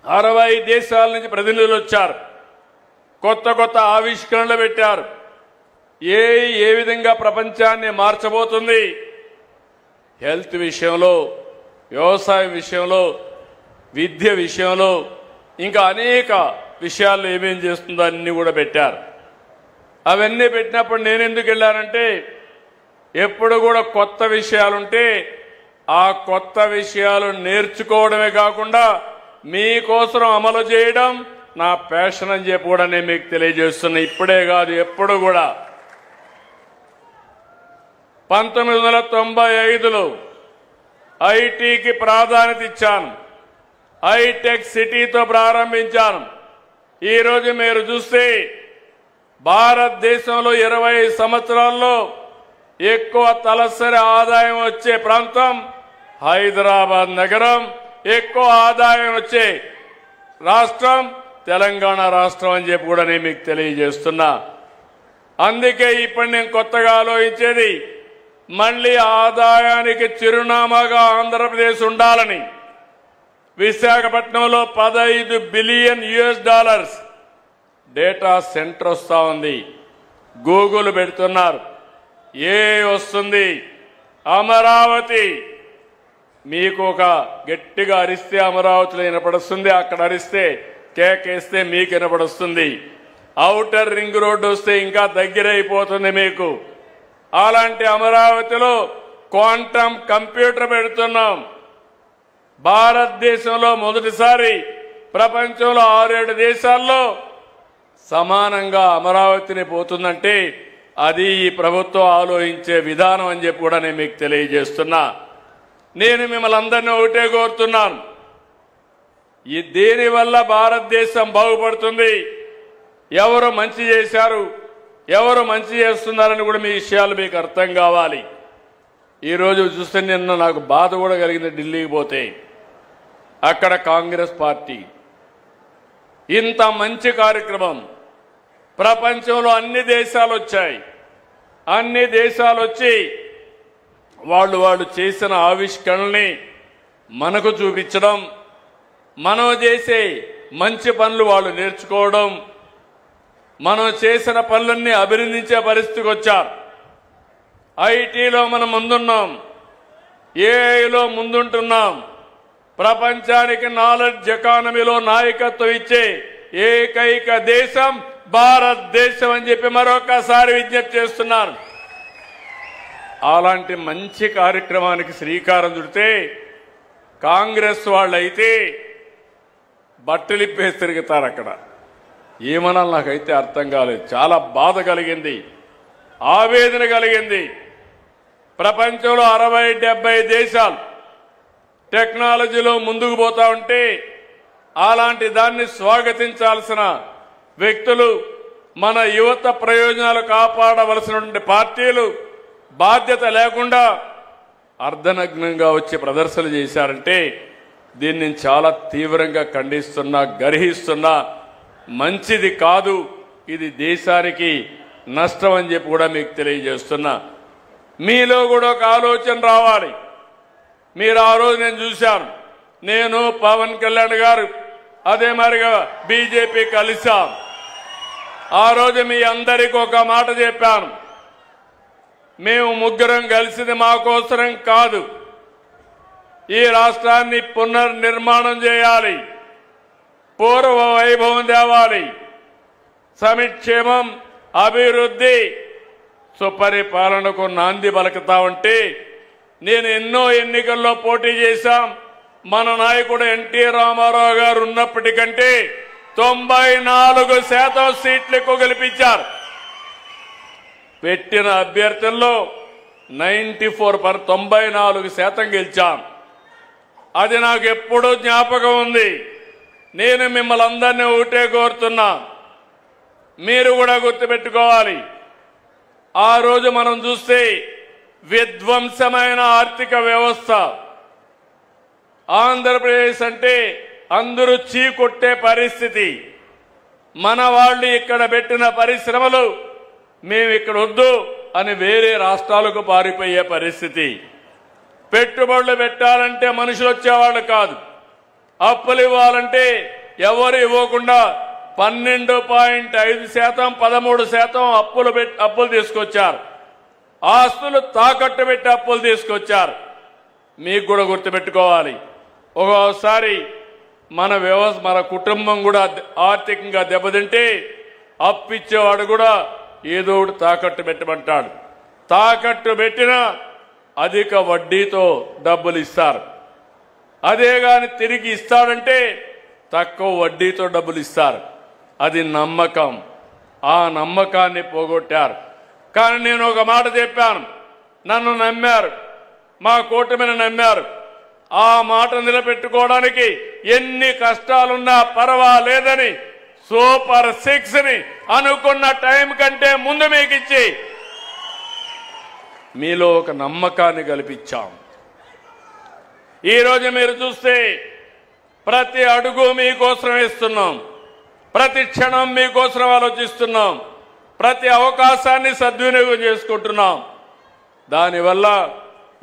A: 60 దేశాల నుంచి ప్రతినిధులు వచ్చారు. కొత్త కొత్త ఆవిష్కరణలు పెట్టారు. ఏఐ ఏ విధంగా ప్రపంచాన్ని మార్చబోతుంది, హెల్త్ విషయంలో, వ్యవసాయ విషయంలో, విద్య విషయంలో, ఇంకా అనేక విషయాల్లో ఏమేం చేస్తుందో అన్నీ కూడా పెట్టారు. అవన్నీ పెట్టినప్పుడు నేను ఎందుకు వెళ్ళానంటే, ఎప్పుడు కూడా కొత్త విషయాలుంటే ఆ కొత్త విషయాలు నేర్చుకోవడమే కాకుండా మీకోసం అమలు చేయడం నా ప్యాషన్ అని చెప్పి కూడా నేను మీకు తెలియజేస్తున్నా. ఇప్పుడే కాదు, ఎప్పుడు కూడా. 1995లో ఐటీకి ప్రాధాన్యత ఇచ్చాను. హైటెక్ సిటీతో ప్రారంభించాను. ఈరోజు మీరు చూస్తే భారతదేశంలో 20 సంవత్సరాల్లో ఎక్కువ తలసరి ఆదాయం వచ్చే ప్రాంతం హైదరాబాద్ నగరం, ఎక్కువ ఆదాయం వచ్చే రాష్ట్రం తెలంగాణ రాష్ట్రం అని చెప్పి కూడా నేను మీకు తెలియజేస్తున్నా. అందుకే ఇప్పుడు నేను కొత్తగా ఆలోచించేది, మళ్ళీ ఆదాయానికి చిరునామాగా ఆంధ్రప్రదేశ్ ఉండాలని విశాఖపట్నంలో $15 బిలియన్ డేటా సెంటర్ వస్తా ఉంది. గూగుల్ పెడుతున్నారు, ఏ వస్తుంది. అమరావతి మీకు ఒక గట్టిగా అరిస్తే అమరావతిలో వినపడుస్తుంది, అక్కడ అరిస్తే కేకేస్తే మీకు వినపడుస్తుంది. ఔటర్ రింగ్ రోడ్డు వస్తే ఇంకా దగ్గర అయిపోతుంది మీకు. అలాంటి అమరావతిలో క్వాంటమ్ కంప్యూటర్ పెడుతున్నాం. భారతదేశంలో మొదటిసారి ప్రపంచంలో 6-7 దేశాల్లో సమానంగా అమరావతిని పోతుందంటే అది ఈ ప్రభుత్వం ఆలోచించే విధానం అని చెప్పి కూడా నేను మీకు తెలియజేస్తున్నా. నేను మిమ్మల్ని అందరినీ ఒకటే కోరుతున్నాను, దీనివల్ల భారతదేశం బాగుపడుతుంది. ఎవరు మంచి చేశారు, ఎవరు మంచి చేస్తున్నారని కూడా మీ విషయాలు మీకు అర్థం కావాలి. ఈరోజు చూస్తే నిన్న నాకు బాధ కూడా కలిగింది. ఢిల్లీకి పోతే అక్కడ కాంగ్రెస్ పార్టీ ఇంత మంచి కార్యక్రమం, ప్రపంచంలో అన్ని దేశాలు వచ్చాయి. అన్ని దేశాలు వచ్చి వాళ్ళు చేసిన ఆవిష్కరణల్ని మనకు చూపించడం, మనం చేసే మంచి పనులు వాళ్ళు నేర్చుకోవడం, మనం చేసిన పనులన్నీ అభినందించే పరిస్థితికి వచ్చారు. ఐటీలో మనం ముందున్నాం, ఏఐలో ముందుంటున్నాం. ప్రపంచానికి నాలెడ్జ్ ఎకానమీలో నాయకత్వం ఇచ్చే ఏకైక దేశం భారతదేశం అని చెప్పి మరొకసారి విజ్ఞప్తి చేస్తున్నాను. అలాంటి మంచి కార్యక్రమానికి శ్రీకారం చుడితే కాంగ్రెస్ వాళ్ళైతే బట్టలిప్పేసి తిరుగుతారు. అక్కడ ఏమనాలి నాకైతే అర్థం కాలేదు. చాలా బాధ కలిగింది, ఆవేదన కలిగింది. ప్రపంచంలో 60-70 దేశాలు టెక్నాలజీలో ముందుకు పోతా ఉంటే అలాంటి దాన్ని స్వాగతించాల్సిన వ్యక్తులు, మన యువత ప్రయోజనాలు కాపాడవలసినటువంటి పార్టీలు బాధ్యత లేకుండా అర్ధనగ్నంగా వచ్చి ప్రదర్శనలు చేశారంటే దీన్ని చాలా తీవ్రంగా ఖండిస్తున్నా, గర్హిస్తున్నా. మంచిది కాదు, ఇది దేశానికి నష్టం అని చెప్పి కూడా మీకు తెలియజేస్తున్నా. మీలో కూడా ఒక ఆలోచన రావాలి. మీరు ఆ రోజు నేను చూశాను, నేను పవన్ కళ్యాణ్ గారు అదే మరిగా బీజేపీ కలిసాం. ఆ రోజు మీ అందరికీ ఒక మాట చెప్పాను, మేము ముగ్గురం కలిసింది మా కోసరం కాదు, ఈ రాష్ట్రాన్ని పునర్నిర్మాణం చేయాలి, పూర్వ వైభవం తేవాలి, సమిక్షేమం, అభివృద్ధి, సుపరిపాలనకు నాంది పలుకుతా ఉంటే నేను ఎన్నో ఎన్నికల్లో పోటీ చేశాం. మన నాయకుడు ఎన్టీ రామారావు గారు ఉన్నప్పటికంటే 94% సీట్లకు గెలిపించారు. పెట్టిన అభ్యర్థుల్లో 94% గెలిచాం. అది నాకు ఎప్పుడూ జ్ఞాపకం ఉంది. నేను మిమ్మల్ని అందరినీ ఒకటే కోరుతున్నా, మీరు కూడా గుర్తుపెట్టుకోవాలి. ఆ రోజు మనం చూస్తే విధ్వంసమైన ఆర్థిక వ్యవస్థ. ఆంధ్రప్రదేశ్ అంటే అందరూ చీకొట్టే పరిస్థితి. మన వాళ్ళు ఇక్కడ పెట్టిన పరిశ్రమలు మేము ఇక్కడ వద్దు అని వేరే రాష్ట్రాలకు పారిపోయే పరిస్థితి. పెట్టుబడులు పెట్టాలంటే మనుషులు వచ్చేవాళ్ళు కాదు. అప్పులు ఇవ్వాలంటే ఎవరు ఇవ్వకుండా 12.5%, 13% అప్పులు తీసుకొచ్చారు. ఆస్తులు తాకట్టు పెట్టి అప్పులు తీసుకొచ్చారు. మీకు కూడా గుర్తుపెట్టుకోవాలి, ఒక్కోసారి మన కుటుంబం కూడా ఆర్థికంగా దెబ్బతింటే అప్పిచ్చేవాడు కూడా ఏదో ఒకటి తాకట్టు పెట్టమంటాడు. తాకట్టు పెట్టినా అధిక వడ్డీతో డబ్బులు ఇస్తారు. అదే గాని తిరిగి ఇస్తాడంటే తక్కువ వడ్డీతో డబ్బులు ఇస్తారు. అది నమ్మకం. ఆ నమ్మకాన్ని పోగొట్టారు. కానీ నేను ఒక మాట చెప్పాను, నన్ను నమ్మారు, మా కూటమిని నమ్మారు. ఆ మాట నిలబెట్టుకోవడానికి ఎన్ని కష్టాలున్నా పర్వాలేదని సూపర్ 6ని అనుకున్న టైం కంటే ముందు మీకు ఇచ్చి మీలో ఒక నమ్మకాన్ని కల్పించాం. ఈరోజు మీరు చూస్తే ప్రతి అడుగు మీకోసం వేస్తున్నాం, ప్రతి క్షణం మీకోసం ఆలోచిస్తున్నాం, ప్రతి అవకాశాన్ని సద్వినియోగం చేసుకుంటున్నాం. దానివల్ల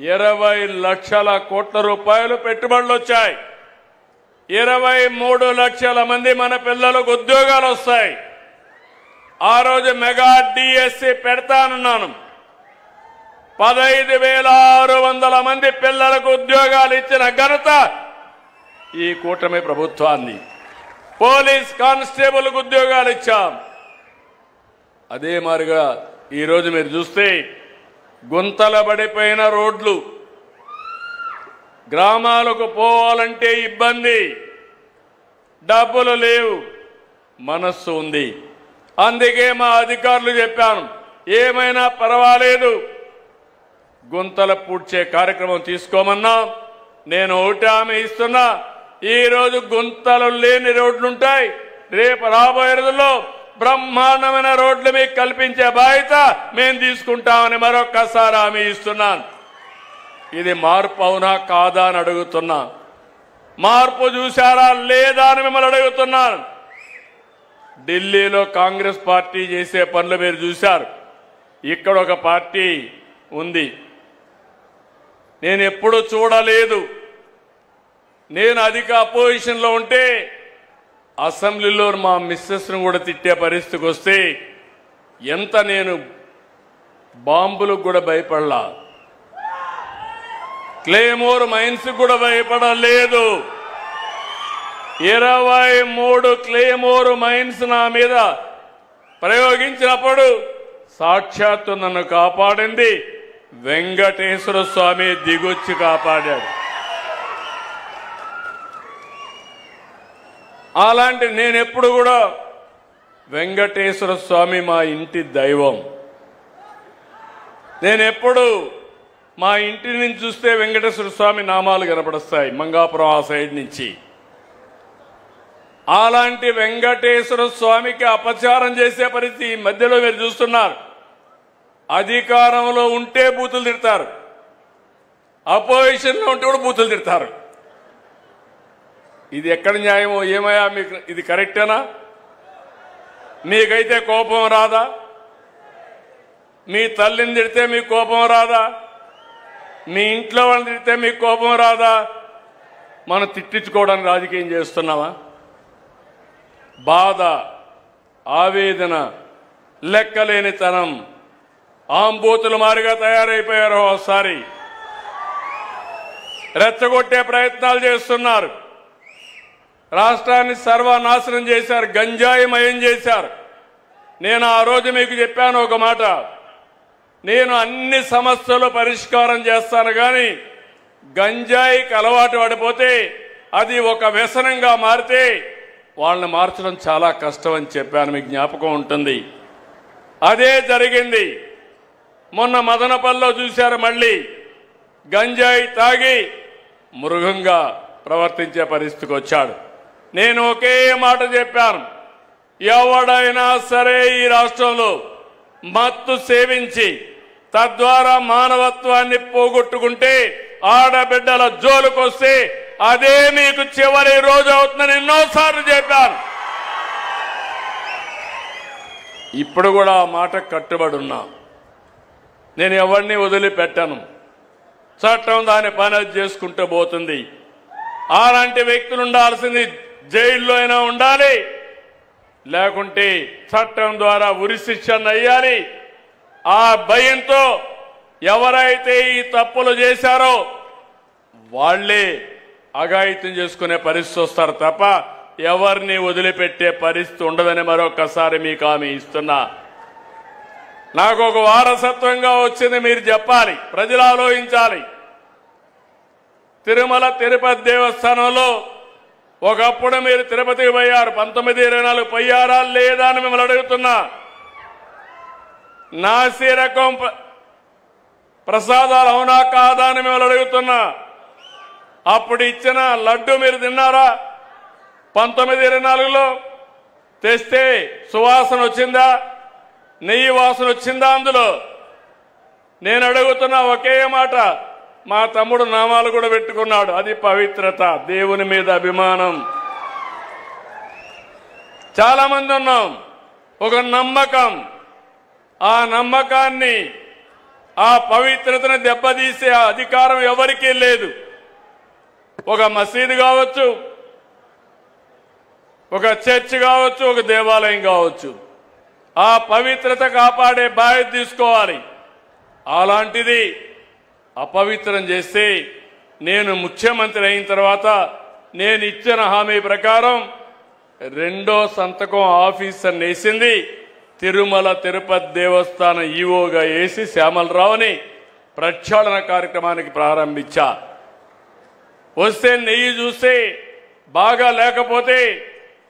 A: 20 లక్షల కోట్ల రూపాయలు పెట్టుబడులు వచ్చాయి. 23 లక్షల మంది మన పిల్లలకు ఉద్యోగాలు వస్తాయి. ఆ రోజు మెగా డిఎస్సి పెడతానన్నాను. 15,600 మంది పిల్లలకు ఉద్యోగాలు ఇచ్చిన ఘనత ఈ కూటమి ప్రభుత్వాన్ని. పోలీస్ కానిస్టేబుల్కు ఉద్యోగాలు ఇచ్చాం. అదే మాదిరిగా ఈరోజు మీరు చూస్తే గుంతల పడిపోయిన రోడ్లు, గ్రామాలకు పోవాలంటే ఇబ్బంది, డబ్బులు లేవు, మనస్సు ఉంది. అందుకే మా అధికారులు చెప్పాను, ఏమైనా పర్వాలేదు గుంతల పూడ్చే కార్యక్రమం తీసుకోమన్నా. నేను ఒకటి హామీ ఇస్తున్నా, ఈరోజు గుంతలు లేని రోడ్లుంటాయి. రేపు రాబోయే రోజుల్లో బ్రహ్మాండమైన రోడ్లు మీకు కల్పించే బాధ్యత మేము తీసుకుంటామని మరొక్కసారి హామీ ఇస్తున్నాను. ఇది మార్పు అవునా కాదా అని అడుగుతున్నా. మార్పు చూశారా లేదా అని మిమ్మల్ని అడుగుతున్నాను. ఢిల్లీలో కాంగ్రెస్ పార్టీ చేసే పనులు మీరు చూశారు. ఇక్కడ ఒక పార్టీ ఉంది, నేను ఎప్పుడూ చూడలేదు. నేను అధిక అపోజిషన్లో ఉంటే అసెంబ్లీలో మా మిస్సెస్ను కూడా తిట్టే పరిస్థితికి వస్తే ఎంత నేను బాంబులకు కూడా భయపడలా, క్లేమోర్ మైన్స్ కూడా భయపడలేదు. 23 క్లేమోర్ మైన్స్ నా మీద ప్రయోగించినప్పుడు సాక్షాత్తు నన్ను కాపాడింది వెంకటేశ్వర స్వామి దిగొచ్చి కాపాడాడు. అలాంటి నేను ఎప్పుడు కూడా వెంకటేశ్వర స్వామి మా ఇంటి దైవం. నేను ఎప్పుడు మా ఇంటి నుంచి చూస్తే వెంకటేశ్వర స్వామి నామాలు కనపడస్తాయి మంగాపురం ఆ సైడ్ నుంచి. అలాంటి వెంకటేశ్వర స్వామికి అపచారం చేసే పరిస్థితి ఈ మధ్యలో మీరు చూస్తున్నారు. అధికారంలో ఉంటే బూతులు తిడతారు, అపోజిషన్లో ఉంటే కూడా బూతులు తిడతారు. ఇది ఎక్కడ న్యాయమో ఏమయ్యా? మీకు ఇది కరెక్టేనా? మీకైతే కోపం రాదా? మీ తల్లిని తిడితే మీకు కోపం రాదా? మీ ఇంట్లో వాళ్ళని తిడితే మీకు కోపం రాదా? మనం తిట్టించుకోవడానికి రాజకీయం చేస్తున్నామా? బాధ, ఆవేదన, లెక్కలేనితనం, ఆంబోతులు మారిగా తయారైపోయారు. ఒకసారి రెచ్చగొట్టే ప్రయత్నాలు చేస్తున్నారు. రాష్ట్రాన్ని సర్వనాశనం చేశారు, గంజాయిమయం చేశారు. నేను ఆ రోజు మీకు చెప్పాను ఒక మాట, నేను అన్ని సమస్యలు పరిష్కారం చేస్తాను, కానీ గంజాయికి అలవాటు పడిపోతే అది ఒక వ్యసనంగా మారితే వాళ్ళని మార్చడం చాలా కష్టం అని చెప్పాను, మీకు జ్ఞాపకం ఉంటుంది. అదే జరిగింది. మొన్న మదనపల్లిలో చూశారు, మళ్ళీ గంజాయి తాగి మృగంగా ప్రవర్తించే పరిస్థితికి వచ్చాడు. నేను ఒకే మాట చెప్పాను, ఎవడైనా సరే ఈ రాష్ట్రంలో మత్తు సేవించి తద్వారా మానవత్వాన్ని పోగొట్టుకుంటే ఆడబిడ్డల జోలుకొస్తే అదే మీకు చివరి రోజు అవుతుందని ఎన్నోసార్లు చెప్పాను. ఇప్పుడు కూడా ఆ మాట కట్టుబడి ఉన్నా. నేను ఎవరిని వదిలిపెట్టను. చట్టం దాని పని అది చేసుకుంటూ పోతుంది. అలాంటి వ్యక్తులు ఉండాల్సింది జైల్లో అయినా ఉండాలి, లేకుంటే చట్టం ద్వారా ఉరి శిక్షణ అయ్యాలి. ఆ భయంతో ఎవరైతే ఈ తప్పులు చేశారో వాళ్లే అఘాయిత్యం చేసుకునే పరిస్థితి వస్తారు తప్ప ఎవరిని వదిలిపెట్టే పరిస్థితి ఉండదని మరొకసారి మీకు హామీ ఇస్తున్నా. నాకు ఒక వారసత్వంగా వచ్చింది మీరు చెప్పాలి, ప్రజలు ఆలోచించాలి. తిరుమల తిరుపతి దేవస్థానంలో ఒకప్పుడు మీరు తిరుపతికి పోయారు, 1924 పోయారా లేదా అని మిమ్మల్ని అడుగుతున్నా. నాసి రకం ప్రసాదాలు అవునా కాదా అని మిమ్మల్ని అడుగుతున్నా. అప్పుడు ఇచ్చిన లడ్డు మీరు తిన్నారా? 1924లో తెస్తే సువాసన వచ్చిందా? నెయ్యి వాసన వచ్చిందా? అందులో నేను అడుగుతున్నా ఒకే మాట. మా తమ్ముడు నామాలు కూడా పెట్టుకున్నాడు. అది పవిత్రత, దేవుని మీద అభిమానం. చాలా మంది ఉన్నాం, ఒక నమ్మకం. ఆ నమ్మకాన్ని, ఆ పవిత్రతను దెబ్బతీసే అధికారం ఎవరికీ లేదు. ఒక మసీదు కావచ్చు, ఒక చర్చ్ కావచ్చు, ఒక దేవాలయం కావచ్చు, ఆ పవిత్రత కాపాడే బాధ్యత తీసుకోవాలి. అలాంటిది అపవిత్రం చేస్తే నేను ముఖ్యమంత్రి అయిన తర్వాత నేను ఇచ్చిన హామీ ప్రకారం రెండో సంతకం ఆఫీసర్ వేసింది తిరుమల తిరుపతి దేవస్థానం ఈవోగా వేసి శ్యామలరావుని ప్రక్షాళన కార్యక్రమానికి ప్రారంభించా. వస్తే నెయ్యి చూస్తే బాగా లేకపోతే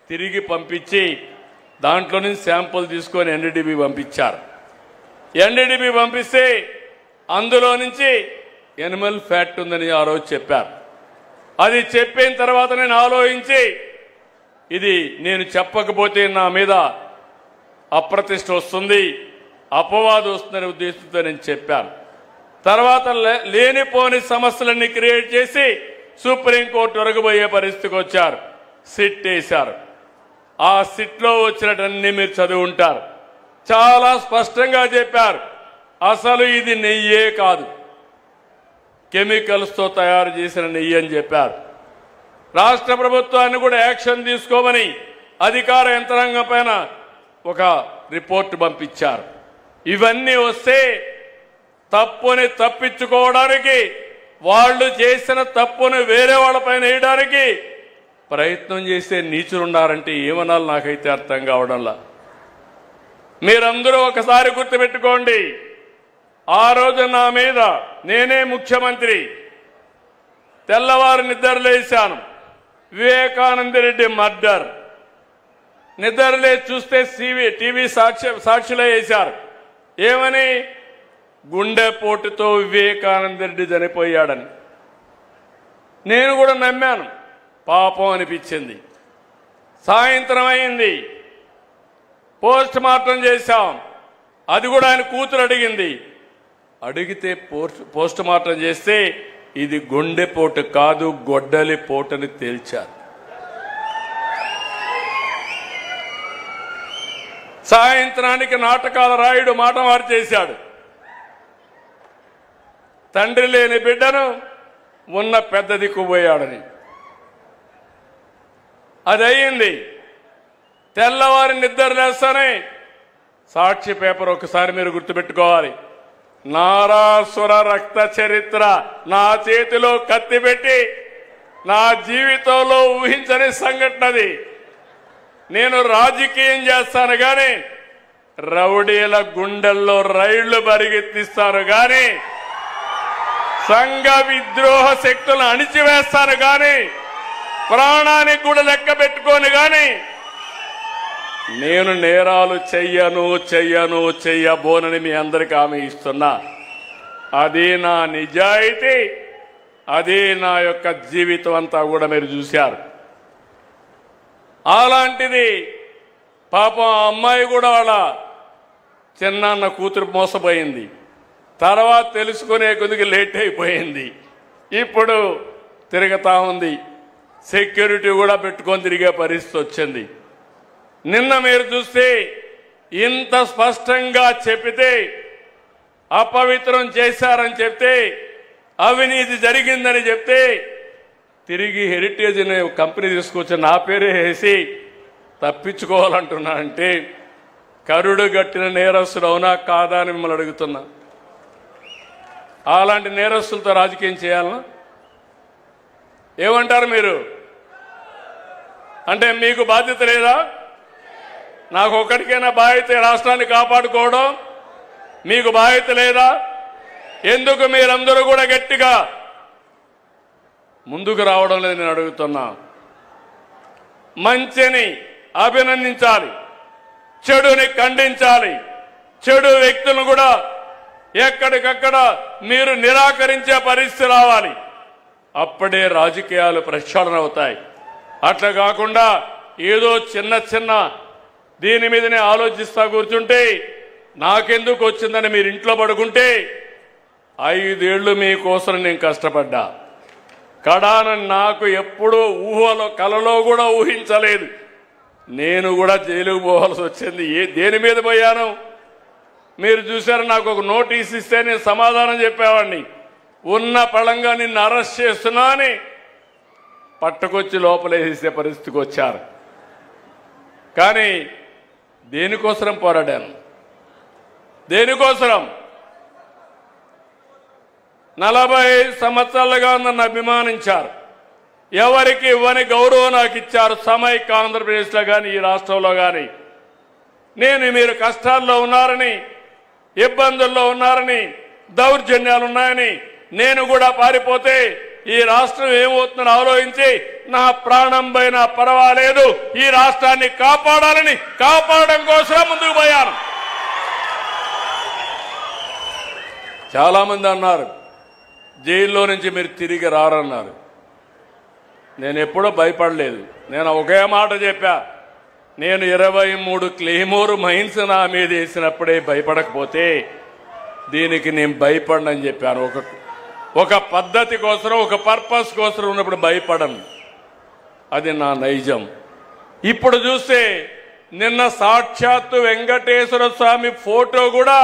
A: తిరిగి పంపించి దాంట్లో నుంచి శాంపుల్ తీసుకొని ఎన్డీడీబీ పంపించారు. ఎన్డీడీబీ పంపిస్తే అందులో నుంచి ఎనిమల్ ఫ్యాట్ ఉందని ఆ రోజు చెప్పారు. అది చెప్పిన తర్వాత నేను ఆలోచించి ఇది నేను చెప్పకపోతే నా మీద అప్రతిష్ట వస్తుంది, అపవాదం వస్తుందనే ఉద్దేశంతో నేను చెప్పాను. తర్వాత లేనిపోని సమస్యలన్నీ క్రియేట్ చేసి సుప్రీంకోర్టు వరకు పోయే పరిస్థితికి వచ్చారు. సిట్ వేశారు. ఆ సిట్లో వచ్చినటన్నీ మీరు చదివి ఉంటారు. చాలా స్పష్టంగా చెప్పారు, అసలు ఇది నెయ్యే కాదు, కెమికల్స్తో తయారు చేసిన నెయ్యి అని చెప్పారు. రాష్ట్ర ప్రభుత్వాన్ని కూడా యాక్షన్ తీసుకోమని అధికార యంత్రాంగం పైన ఒక రిపోర్ట్ పంపించారు. ఇవన్నీ వస్తే తప్పుని తప్పించుకోవడానికి, వాళ్ళు చేసిన తప్పును వేరే వాళ్ళపైన వేయడానికి ప్రయత్నం చేసే నీచులున్నారంటే ఏమనాలి నాకైతే అర్థం కావడంలా. మీరందరూ ఒకసారి గుర్తుపెట్టుకోండి, ఆ రోజు నా మీద నేనే ముఖ్యమంత్రి, తెల్లవారు నిద్రలేశాను. వివేకానంద రెడ్డి మర్డర్ నిద్రలే చూస్తే టీవీ సాక్షిలో వేశారు. ఏమని? గుండెపోటుతో వివేకానంద రెడ్డి చనిపోయాడని. నేను కూడా నమ్మాను, పాపం అనిపించింది. సాయంత్రం అయింది, పోస్ట్ మార్టం చేశాం. అది కూడా ఆయన కూతురు అడిగింది. అడిగితే పోస్ట్ మార్టం చేస్తే ఇది గుండెపోటు కాదు, గొడ్డలి పోటని తేల్చారు. సాయంత్రానికి నాటకాల రాయుడు మాట మారు చేశాడు. తండ్రి లేని బిడ్డను ఉన్న పెద్ద దిక్కుపోయాడని. అది అయ్యింది. తెల్లవారి నిద్ర లేస్తానే సాక్షి పేపర్ ఒకసారి మీరు గుర్తుపెట్టుకోవాలి. నారాసుర రక్త చరిత్ర నా చేతిలో కత్తి పెట్టి నా జీవితంలో ఊహించని సంఘటన అది. నేను రాజకీయం చేస్తాను కానీ రౌడీల గుండెల్లో రైళ్లు పరిగెత్తిస్తాను కానీ సంఘ విద్రోహ శక్తులను అణిచివేస్తాను కానీ ప్రాణానికి కూడా లెక్క పెట్టుకోను కానీ నేను నేరాలు చెయ్యబోనని మీ అందరికీ హామీ ఇస్తున్నా. అది నా నిజాయితీ, అది నా యొక్క జీవితం అంతా కూడా మీరు చూశారు. అలాంటిది పాపం ఆ అమ్మాయి కూడా వాళ్ళ చిన్నాన్న కూతురు మోసపోయింది. తర్వాత తెలుసుకునే కొద్దిగా లేట్ అయిపోయింది. ఇప్పుడు తిరుగుతా ఉంది. సెక్యూరిటీ కూడా పెట్టుకొని తిరిగే పరిస్థితి వచ్చింది. నిన్న మీరు చూస్తే ఇంత స్పష్టంగా చెప్పితే, అపవిత్రం చేశారని చెప్తే, అవినీతి జరిగిందని చెప్తే, తిరిగి హెరిటేజ్ అనే కంపెనీ తీసుకొచ్చి నా పేరే వేసి తప్పించుకోవాలంటున్నానంటే కరుడు గట్టిన నేరస్తుడు అవునా కాదా అని మిమ్మల్ని అడుగుతున్నా. అలాంటి నేరస్తులతో రాజకీయం చేయాలనా? ఏమంటారు మీరు? అంటే మీకు బాధ్యత లేదా? నాకు ఒక్కడికైనా బాధ్యత రాష్ట్రాన్ని కాపాడుకోవడం? మీకు బాధ్యత లేదా? ఎందుకు మీరందరూ కూడా గట్టిగా ముందుకు రావడం లేదు నేను అడుగుతున్నా. మంచిని అభినందించాలి, చెడుని ఖండించాలి. చెడు వ్యక్తులను కూడా ఎక్కడికక్కడ మీరు నిరాకరించే పరిస్థితి రావాలి. అప్పుడే రాజకీయాలు ప్రక్షాళన అవుతాయి. అట్లా కాకుండా ఏదో చిన్న చిన్న దీని మీదనే ఆలోచిస్తా కూర్చుంటే, నాకెందుకు వచ్చిందని మీరు ఇంట్లో పడుకుంటే, 5 ఏళ్లు మీకోసం నేను కష్టపడ్డా. కడాన నాకు ఎప్పుడూ ఊహలో కలలో కూడా ఊహించలేదు. నేను కూడా జైలుకు పోవాల్సి వచ్చింది. దేని మీద పోయాను మీరు చూశారు. నాకు ఒక నోటీస్ ఇస్తే నేను సమాధానం చెప్పేవాడిని. ఉన్న పళంగా నిన్ను అరెస్ట్ చేస్తున్నా అని పట్టుకొచ్చి లోపలేసే పరిస్థితికి వచ్చారు. కానీ దేనికోసం పోరాడాను? దేనికోసం? 45 సంవత్సరాలుగా నన్ను అభిమానించారు. ఎవరికి ఇవ్వని గౌరవం నాకు ఇచ్చారు. సమైక్య ఆంధ్రప్రదేశ్లో కానీ ఈ రాష్ట్రంలో కానీ నేను మీరు కష్టాల్లో ఉన్నారని, ఇబ్బందుల్లో ఉన్నారని, దౌర్జన్యాలు ఉన్నాయని నేను కూడా పారిపోతే ఈ రాష్ట్రం ఏమవుతుందని ఆలోచించి నా ప్రాణం పోయినా పర్వాలేదు, ఈ రాష్ట్రాన్ని కాపాడాలని కాపాడడం కోసం ముందుకు పోయాను. చాలా మంది అన్నారు జైల్లో నుంచి మీరు తిరిగి రారన్నారు. నేను ఎప్పుడూ భయపడలేదు. నేను ఒకే మాట చెప్పా, నేను 23 క్లెయిమోర్ మైన్స్ నా మీద వేసినప్పుడే భయపడకపోతే దీనికి నేను భయపడనని చెప్పాను. ఒక పద్ధతి కోసం, ఒక పర్పస్ కోసం ఉన్నప్పుడు భయపడను. అది నా నైజం. ఇప్పుడు చూస్తే నిన్న సాక్షాత్తు వెంకటేశ్వర స్వామి ఫోటో కూడా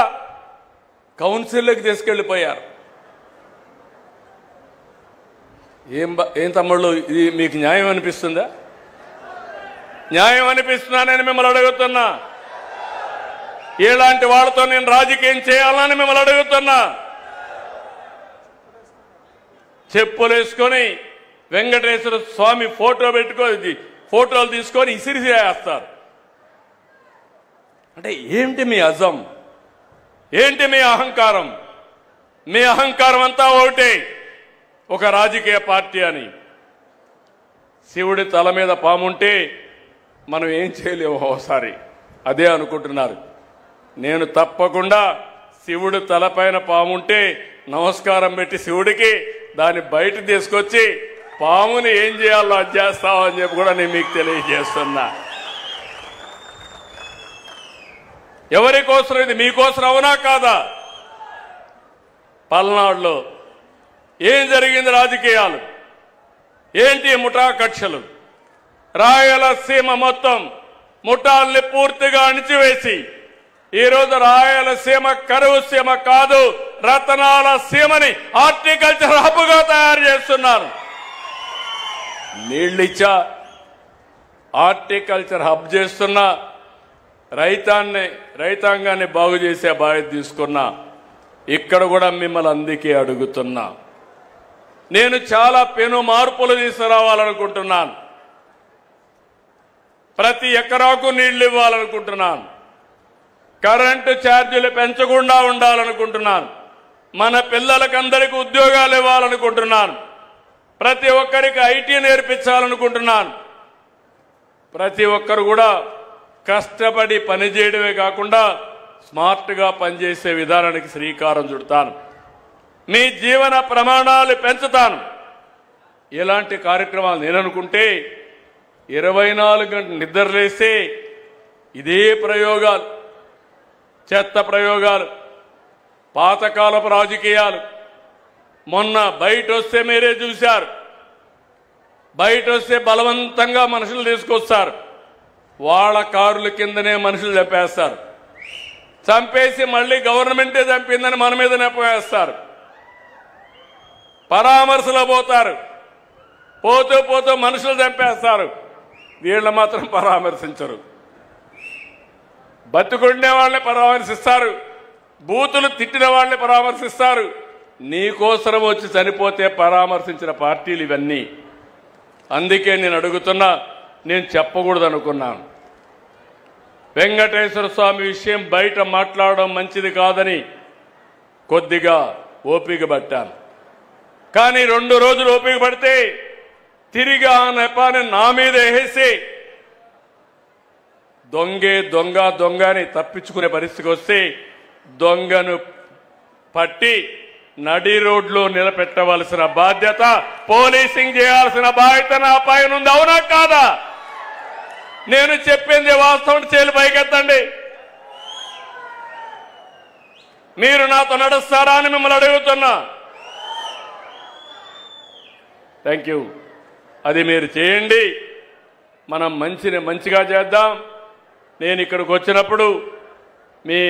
A: కౌన్సిల్లోకి తీసుకెళ్లిపోయారు. ఏం తమ్ముళ్ళు, ఇది మీకు న్యాయం అనిపిస్తుందా? న్యాయం అనిపిస్తుందా నేను మిమ్మల్ని అడుగుతున్నా. ఇలాంటి వాళ్ళతో నేను రాజకీయం చేయాలని మిమ్మల్ని అడుగుతున్నా. చెప్పులేసుకొని వెంకటేశ్వర స్వామి ఫోటోలు తీసుకొని ఇసిరిసేస్తారు. అంటే ఏంటి మీ అజం? ఏంటి మీ అహంకారం? మీ అహంకారం అంతా ఒకటే, ఒక రాజకీయ పార్టీ అని. శివుడి తల మీద పాముంటే మనం ఏం చేయలేము ఒకసారి, అదే అనుకుంటున్నారు. నేను తప్పకుండా శివుడు తలపైన పాముంటే నమస్కారం పెట్టి శివుడికి దాన్ని బయట తీసుకొచ్చి పాముని ఏం చేయాలో అది చేస్తామని చెప్పి కూడా నేను మీకు తెలియజేస్తున్నా. ఎవరి కోసం ఇది? మీకోసం అవునా కాదా? పల్నాడులో ఏం జరిగింది? రాజకీయాలు ఏంటి? ముఠా కక్షలు. రాయలసీమ మొత్తం ముఠాల్ని పూర్తిగా అణిచివేసి ఈరోజు రాయలసీమ కరువు సీమ కాదు, రతనాల సీమని హార్టికల్చర్ హబ్గా తయారు చేస్తున్నారు. నీళ్ళిచ్చా హార్టికల్చర్ హబ్ చేస్తున్నా, రైతాంగాన్ని బాగు చేసే బాధ్యత తీసుకున్నా. ఇక్కడ కూడా మిమ్మల్ని అందుకే అడుగుతున్నా. నేను చాలా పెను మార్పులు తీసుకురావాలనుకుంటున్నాను. ప్రతి ఎకరాకు నీళ్లు ఇవ్వాలనుకుంటున్నాను. కరెంటు ఛార్జీలు పెంచకుండా ఉండాలనుకుంటున్నాను. మన పిల్లలకందరికీ ఉద్యోగాలు ఇవ్వాలనుకుంటున్నాను. ప్రతి ఒక్కరికి ఐటీ నేర్పించాలనుకుంటున్నాను. ప్రతి ఒక్కరు కూడా కష్టపడి పనిచేయడమే కాకుండా స్మార్ట్గా పనిచేసే విధానానికి శ్రీకారం చుడతాను. మీ జీవన ప్రమాణాలు పెంచుతాను. ఇలాంటి కార్యక్రమాలు నేను అనుకుంటే 24 గంటలు నిద్రలేస్తే ఇదే ప్రయోగాలు, చెత్త ప్రయోగాలు. పాతకాలపు రాజకీయాలు. మొన్న బయట వస్తే మీరే చూశారు. బయట వస్తే బలవంతంగా మనుషులు తీసుకొస్తారు. వాళ్ళ కారుల కిందనే మనుషులు చంపేస్తారు. చంపేసి మళ్ళీ గవర్నమెంటే చంపిందని మన మీద నెప్పవేస్తారు. పరామర్శలో పోతారు. పోతూ పోతూ మనుషులు చంపేస్తారు. వీళ్ళు మాత్రం పరామర్శించరు. బతుకుండే వాళ్ళని పరామర్శిస్తారు. బూతులు తిట్టిన వాళ్ళని పరామర్శిస్తారు. నీకోసరం వచ్చి చనిపోతే పరామర్శించిన పార్టీలు ఇవన్నీ. అందుకే నేను అడుగుతున్నా, నేను చెప్పకూడదు అనుకున్నాను. వెంకటేశ్వర స్వామి విషయం బయట మాట్లాడడం మంచిది కాదని కొద్దిగా ఓపిక పట్టాను. కానీ 2 రోజులు ఓపిక పడితే తిరిగి ఆ నెపాన్ని నా మీద వేసి దొంగని తప్పించుకునే పరిస్థితికి వస్తే దొంగను పట్టి నడి రోడ్లో నిలబెట్టవలసిన బాధ్యత, పోలీసింగ్ చేయాల్సిన బాధ్యత నా పైన ఉంది. అవునా కాదా? నేను చెప్పింది వాస్తవం. చేలు పైకెత్తండి. మీరు నాతో నడుస్తారా అని మిమ్మల్ని అడుగుతున్నా. Thank you. అది మీరు చేయండి. మనం మంచిగా చేద్దాం. నేను ఇక్కడికి వచ్చినప్పుడు మీ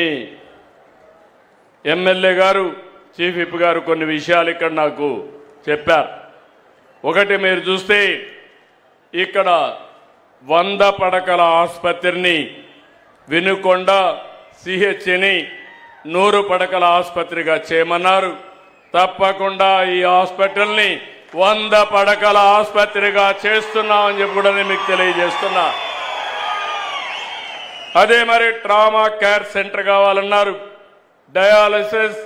A: ఎమ్మెల్యే గారు, చీఫ్ విప్ గారు కొన్ని విషయాలు ఇక్కడ నాకు చెప్పారు. ఒకటి, మీరు చూస్తే ఇక్కడ 100 పడకల ఆసుపత్రిని వినుకొండ సిహెచ్ని 100 పడకల ఆసుపత్రిగా చేయమన్నారు. తప్పకుండా ఈ హాస్పిటల్ని 100 పడకల ఆసుపత్రిగా చేస్తున్నామని చెప్పి కూడా నేను మీకు తెలియజేస్తున్నా. అదే మరి ట్రామా కేర్ సెంటర్ కావాలన్నారు. డయాలసిస్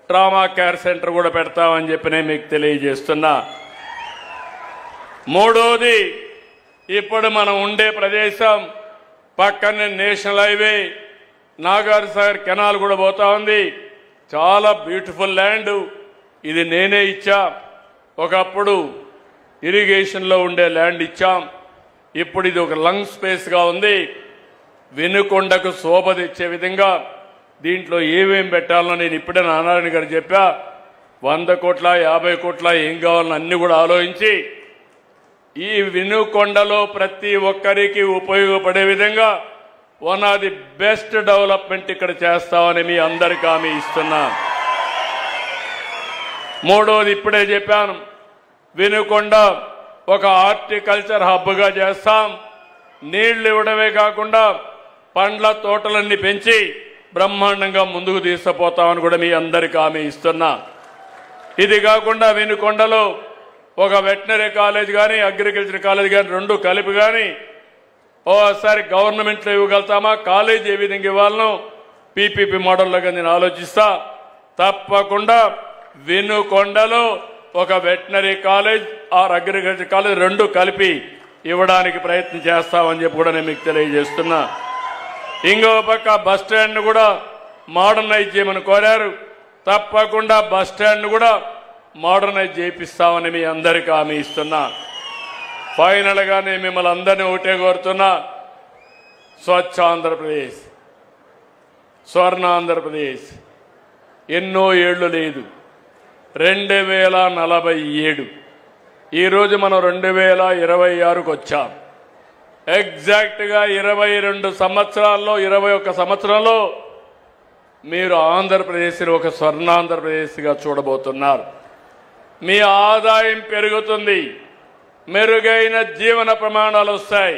A: ట్రామా కేర్ సెంటర్ కూడా పెడతామని చెప్పి నేను మీకు తెలియజేస్తున్నా. మూడోది, ఇప్పుడు మనం ఉండే ప్రదేశం పక్కనే నేషనల్ హైవే, నాగార్జునసాగర్ కెనాల్ కూడా పోతా ఉంది. చాలా బ్యూటిఫుల్ ల్యాండ్. ఇది నేనే ఇచ్చా. ఒకప్పుడు ఇరిగేషన్లో ఉండే ల్యాండ్ ఇచ్చాం. ఇప్పుడు ఇది ఒక లంగ్ స్పేస్గా ఉంది. వినుకొండకు శోభ తెచ్చే విధంగా దీంట్లో ఏమేం పెట్టాలో నేను ఇప్పుడే నారాయణ గారు చెప్పా. 100 కోట్ల 50 కోట్ల ఏం కావాలని అన్ని కూడా ఆలోచించి ఈ వినుకొండలో ప్రతి ఒక్కరికి ఉపయోగపడే విధంగా one of the best development ఇక్కడ చేస్తామని మీ అందరికీ హామీ ఇస్తున్నా. మూడోది, ఇప్పుడే చెప్పాను, వినుకొండ ఒక హార్టికల్చర్ హబ్గా చేస్తాం. నీళ్లు ఇవ్వడమే కాకుండా పండ్ల తోటలన్నీ పెంచి బ్రహ్మాండంగా ముందుకు తీసుకుపోతామని కూడా మీ అందరికీ హామీ ఇస్తున్నా. ఇది కాకుండా వినుకొండలో ఒక వెటనరీ కాలేజ్ కానీ అగ్రికల్చర్ కాలేజ్ కానీ 2 కలిపి కానీ ఓసారి గవర్నమెంట్లో ఇవ్వగలుగుతామా, కాలేజ్ ఏ విధంగా ఇవ్వాలనో పీపీపీ మోడల్లోగా నేను ఆలోచిస్తా. తప్పకుండా వినుకొండలో ఒక veterinary college are agriculture college 2 కలిపి ఇవ్వడానికి ప్రయత్నం చేస్తామని చెప్పి కూడా నేను మీకు తెలియజేస్తున్నా. ఇంకో పక్క బస్ స్టాండ్ కూడా మోడర్నైజ్ చేయమని కోరారు. తప్పకుండా బస్ స్టాండ్ కూడా మోడర్నైజ్ చేపిస్తామని మీ అందరికీ హామీ ఇస్తున్నా. ఫైనల్గా నేను మిమ్మల్ని అందరినీ ఒకటే కోరుతున్నా, స్వచ్ఛ ఆంధ్రప్రదేశ్, స్వర్ణ ఆంధ్రప్రదేశ్ ఎన్నో ఏళ్లు లేదు. 2047. ఈరోజు మనం 2026కు వచ్చాం. ఎగ్జాక్ట్గా 22 సంవత్సరాల్లో 21 సంవత్సరంలో మీరు ఆంధ్రప్రదేశ్ని ఒక స్వర్ణాంధ్రప్రదేశ్గా చూడబోతున్నారు. మీ ఆదాయం పెరుగుతుంది, మెరుగైన జీవన ప్రమాణాలు వస్తాయి.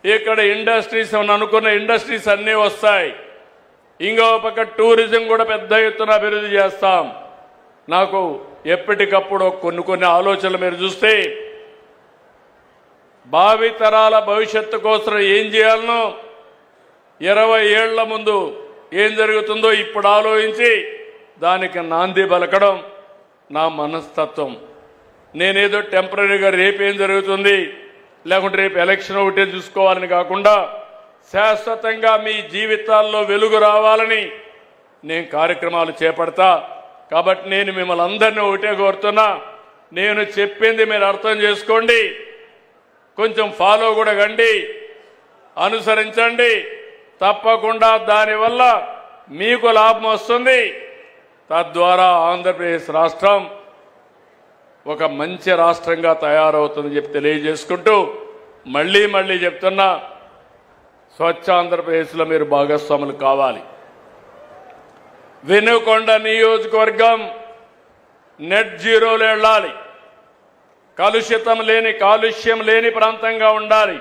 A: ఇక్కడ ఇండస్ట్రీస్ అనుకున్న ఇండస్ట్రీస్ అన్నీ వస్తాయి. ఇంకో పక్క టూరిజం కూడా పెద్ద ఎత్తున అభివృద్ధి చేస్తాం. నాకు ఎప్పటికప్పుడు కొన్ని ఆలోచనలు మీరు చూస్తే భావితరాల భవిష్యత్తు కోసం ఏం చేయాలనో 20 ఏళ్ల ముందు ఏం జరుగుతుందో ఇప్పుడు ఆలోచించి దానికి నాంది పలకడం నా మనస్తత్వం. నేనేదో టెంపరీగా రేపేం జరుగుతుంది లేకుంటే రేపు ఎలక్షన్ ఒకటే చూసుకోవాలని కాకుండా శాశ్వతంగా మీ జీవితాల్లో వెలుగు రావాలని నేను కార్యక్రమాలు చేపడతా. కాబట్టి నేను మిమ్మల్ని అందరినీ ఒకటే కోరుతున్నా, నేను చెప్పింది మీరు అర్థం చేసుకోండి, కొంచెం ఫాలో కూడా కండి, అనుసరించండి. తప్పకుండా దానివల్ల మీకు లాభం వస్తుంది, తద్వారా ఆంధ్రప్రదేశ్ రాష్ట్రం ఒక మంచి రాష్ట్రంగా తయారవుతుందని చెప్పి తెలియజేసుకుంటూ మళ్ళీ చెప్తున్నా, స్వచ్ఛ ఆంధ్రప్రదేశ్లో మీరు భాగస్వాములు కావాలి. వినుకొండ నియోజకవర్గం నెట్ జీరోలో వెళ్ళాలి. కాలుష్యం లేని ప్రాంతంగా ఉండాలి.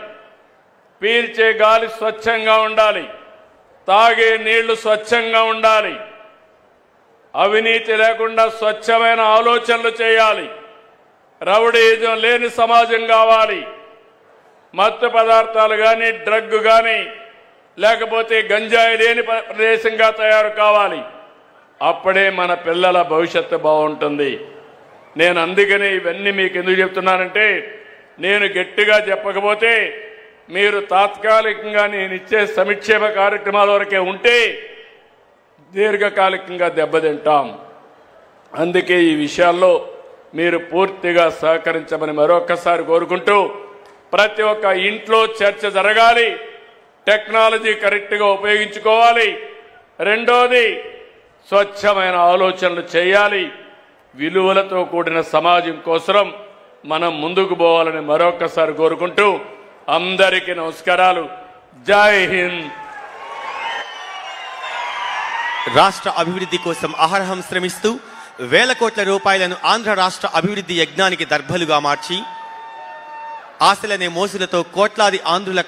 A: పీల్చే గాలి స్వచ్ఛంగా ఉండాలి. తాగే నీళ్లు స్వచ్ఛంగా ఉండాలి. అవినీతి లేకుండా స్వచ్ఛమైన ఆలోచనలు చేయాలి. రౌడీజం లేని సమాజం కావాలి. మత్తు పదార్థాలు కానీ, డ్రగ్ కానీ, లేకపోతే గంజాయి లేని ప్రదేశంగా తయారు కావాలి. అప్పుడే మన పిల్లల భవిష్యత్తు బాగుంటుంది. నేను అందుకనే ఇవన్నీ మీకు ఎందుకు చెప్తున్నానంటే, నేను గట్టిగా చెప్పకపోతే మీరు తాత్కాలికంగా నేను ఇచ్చే సంక్షేమ కార్యక్రమాల వరకే ఉంటే దీర్ఘకాలికంగా దెబ్బతింటాం. అందుకే ఈ విషయాల్లో మీరు పూర్తిగా సహకరించమని మరొకసారి కోరుకుంటూ, ప్రతి ఒక్క ఇంట్లో చర్చ జరగాలి. టెక్నాలజీ కరెక్ట్గా ఉపయోగించుకోవాలి. రెండోది, స్వచ్ఛమైన ఆలోచనలు చేయాలి. విలువలతో కూడిన సమాజం కోసం మనం ముందుకు పోవాలని మరొకసారి కోరుకుంటూ అందరికీ నమస్కారాలు. జై హింద్.
B: రాష్ట్ర అభివృద్ధి కోసం అహర్హం శ్రమిస్తూ వేల కోట్ల రూపాయలను ఆంధ్ర రాష్ట్ర అభివృద్ధి యజ్ఞానికి దర్భలుగా మార్చి ఆశలనే మోసులతో కోట్లాది ఆంధ్రుల